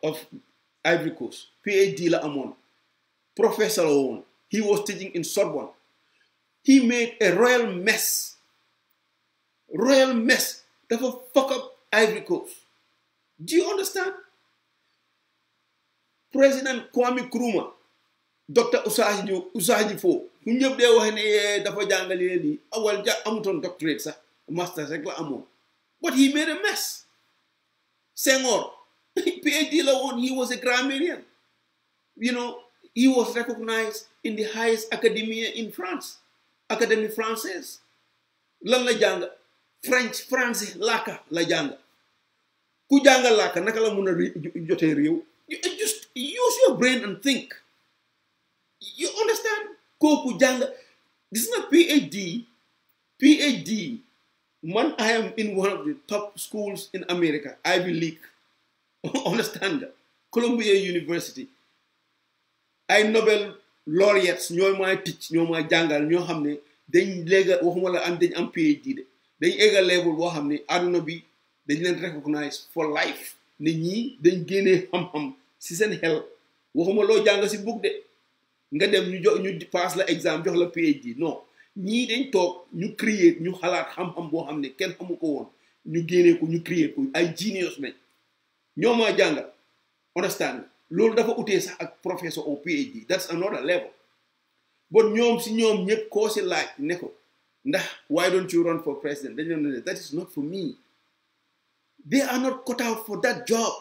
of Ivory Coast PhD la amoon, professor la woon. He was teaching in Sorbonne. He made a royal mess dafa fuck up Ivory Coast. Do you understand? President Kwame Nkrumah, Dr. Usaji Fo ñu ñëpp dee wax ne dafa jàngale lii awal amutoon doctorate sax masters rek la amoon, but he made a mess. Senghor PhD la woon, he was a grammarian. You know, he was recognized in the highest academia in France, Académie française. Lan la jàng français làkka la jàng. Ku jàng làkka naka la mun a jotee réew? Just use your brain and think. You understand? Kooku jàng gis nga PhD man, I am in one of the top schools in America, Ivy League. Understand nga? Columbia University. Ay Nobel laureates ñooy may teach ñoo may jàngal ñoo xam ne dañ léega waxuma la am dañ am PhD de dañ egga level boo xam ne àdduna bi dañ leen recognize for life ne ñii dañ génnee xam-xam si seen xel. Waxuma loo jàng si book de nga dem ñu pass la exam jox la PhD. Non, ñii dañ toog ñu create ñu xalaat xam-xam boo xam ne kenn xamu ko woon ñu génnee ko ñu create ko ay genius nañ ñoo ma jàngal. Understand? Loolu dafa utee sax ak professor ou PhD. That's another level. But ñoom si ñoom ñëpp koo si laaj ne ko ndax why don't you run for president? Dañu ne that is not for me. They are not cut out for that job.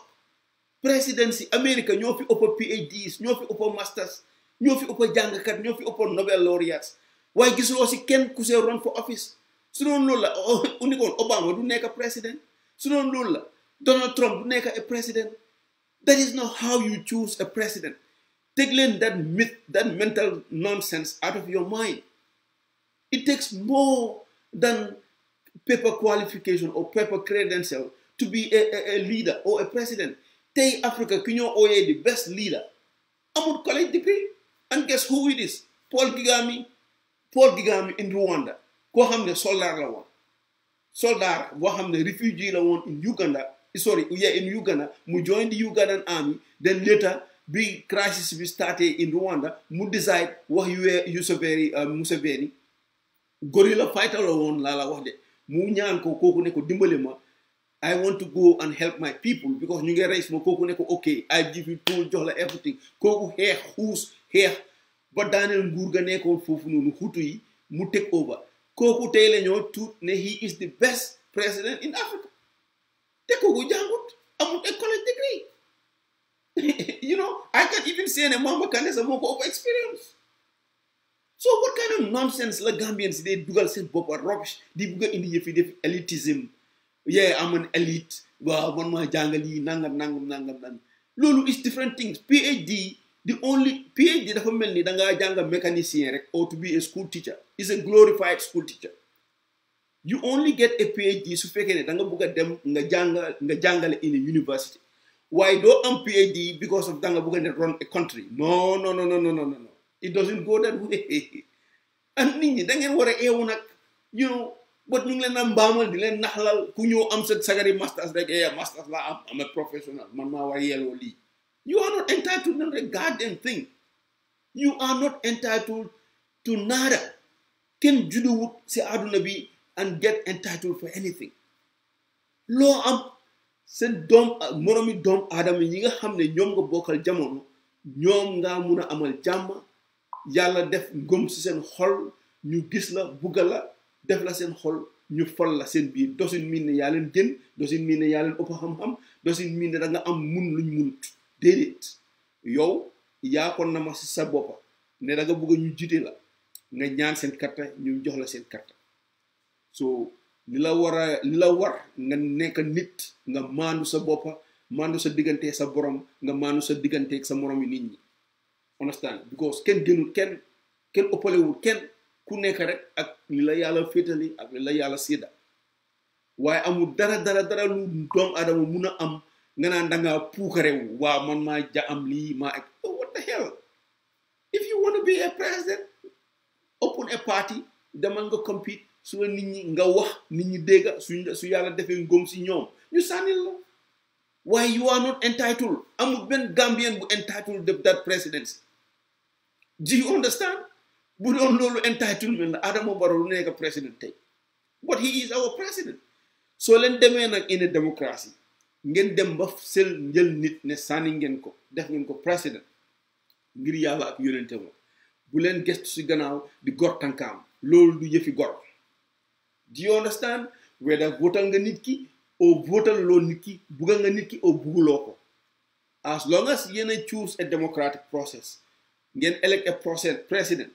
Presidency America ñoo fi ëpp PhDs ñoo fi ëpp masters ñoo fi ëpp jàngkat ñoo fi ëpp Nobel laureates waaye gisuloo si kenn ku see run for office. Su doon loolu la undi koon Obama du nekk président. Su doon loolu la Donald Trump du nekk a président. That is not how you choose a president. Take that myth, that mental nonsense out of your mind. It takes more than paper qualification or paper credential to be a leader or a president. Tay Africa, Kinyo Oye, the best leader. Amul college degree. And guess who it is? Paul Kagame in Rwanda. Ko xamne soldat la won. Soldat bo xamne refugee la won in Uganda. In Uganda, mu joined the Ugandan army. Then later, big crisis we started in Rwanda. Mu decide what Museveni, guerrilla fighter la won la wax de. Mu ñaan ko koku ne ko dimbale ma. I want to go and help my people because ñu ngi raise ma koku ne ko okay, I give you tool jox la everything. Koku xeex ba daaneel nguur ga nekkoon foofu noonu Hutu yi mu take over. Koku tey la ñoo tuut ne he is the best president in Africa. Te koku jàngut amut a college degree. You know, I can even say ne Mama Kandeh sa moo ko ëpp experience. So what kind of nonsense la Gambians they dugal seen bopp rubbish di bugg a indi yëfi def elitism. Yeah, I'm an elite. Well, one more jungle, nangam. loolu is different things. PhD, the only PhD dafa mel ni da ngaa jàng mécanicien rek or to be a school teacher is a glorified school teacher. You only get a PhD su fekkee ne da nga bëgg a dem nga jàngale in a university. Why don't am PhD because of da nga bëgg a run a country? No. It doesn't go that way. And nit ñi da ngeen war a eewu nag, you know, but ñu ngi leen a mbaamal di leen naxlal ku ñëw am sa sagari masters rek masters la am a professional man maa war a yelloo lii. You are not entitled to a goddamn thing. You are not entitled to nada. Kenn judduwut si àdduna bi and get entitled for anything. Loo am seen moromi doom aadama yi nga xam ne ñoom nga bokkal jamono ñoom nga mun a amal jàmm yàlla def ngëm si seen xol ñu gis la bugga la def la seen xol ñu fol la seen biir doesn't mean ne yaa leen gën doesn't mean ne yaa leen ëpp xam-xam doesn't mean ne da nga am mun luñ munut déedéet yow yaa ko nama si sa boppa ne da nga bëgg ñu jiite la nga ñaan seen karta ñu jox la seen karta so li la war nga nekk nit nga maandu sa boppa maandu sa diggante sa borom nga maandu sa diggante ak sa moromi nit ñi understand because kenn gënul kenn ëppalewul kenn ku nekk rek ak li la yàlla féetali ak li la yàlla sédda waaye amul dara lu doomu aadama mun a am nga naan dangaa puukarewu waaw man maa am lii maa ak what the hell if you want to be a president open a party demal nga compete su la nit ñi nga wax nit ñi dégga su yàlla defee ngóom si ñoom ñu sànnil la waaye you are not entitled amul benn Gambian bu entitled that presidency. Do you understand? Bu doon loolu entitlement la Adama Barrow lu nekk president tey but he is our president. soo leen demee nag in a democracy ngeen dem ba sel njël nit ne sànni ngeen ko def ngeen ko president ngir yàlla ak yonente mo bu leen gestu si gannaaw di gor tànkaam loolu du yëfi gor. Do you understand? Whether votal nga nit ki or votal loo nit ki bugga nga nit ki or bugguloo ko as long as yéen choose a democratic process ngeen elect a president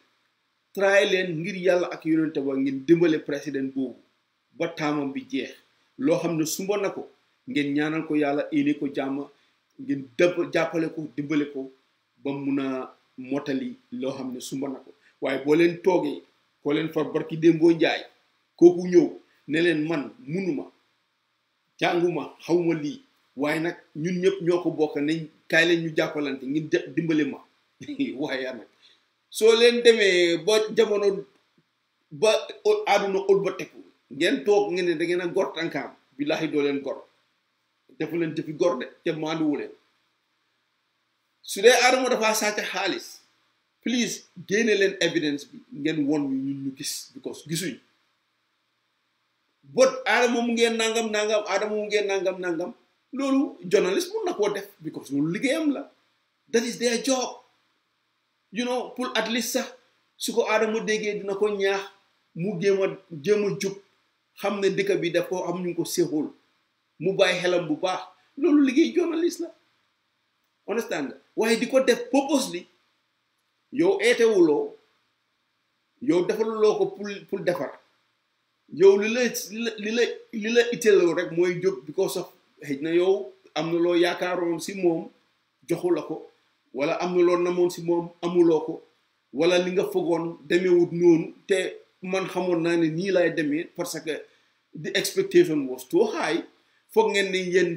try leen ngir yàlla ak yonente ba ngeen dimbale président boobu ba taamam bi jeex loo xam ne sumba na ko ngeen ñaanal ko yàlla éene ko jàmm ngeen jàppale ko dimbale ko ba mun a motali loo xam ne sumba na ko waaye boo leen toogee koo leen far barki démboo njaay kooku ñëw ne leen man munuma jànguma xawma lii waaye nag ñun ñëpp ñoo ko bokk nañ kaay leen ñu jàppalante ngeen dimbale ma waaye nag soo leen demee ba jamono ba àdduna ol ba teku ngeen toog ngeen ne da ngeen a gor tànkaam billaahi doo leen gor defu leen jëfi gor de te maanduwu leen su dee Adama dafa sàcc xaalis please génne leen evidence bi ngeen won ñu gis because gisuñ but Adama mu ngeen nangam Adama mu ngeen nangam loolu journalist mun na koo def because loolu liggéeyam la that is their job you know pour at least sax su ko Adama déggee dina ko ñaax mu jéem a jub xam ne dëkk bi daf ko am ñu ko séexul mu bàyyi xelam bu baax loolu liggéey journalist la understand waaye di ko def purposely yow eetewuloo yow defaluloo ko pour defar yow li la itteeloo rek mooy jóg because of xëy na yow am na loo yaakaaroon si moom joxu la ko wala am na loo namoon si moom amuloo ko wala li nga fogoon demeewut noonu te man xamoon naa ne nii lay demee parce que the expectation was too high foog ngeen ne yéen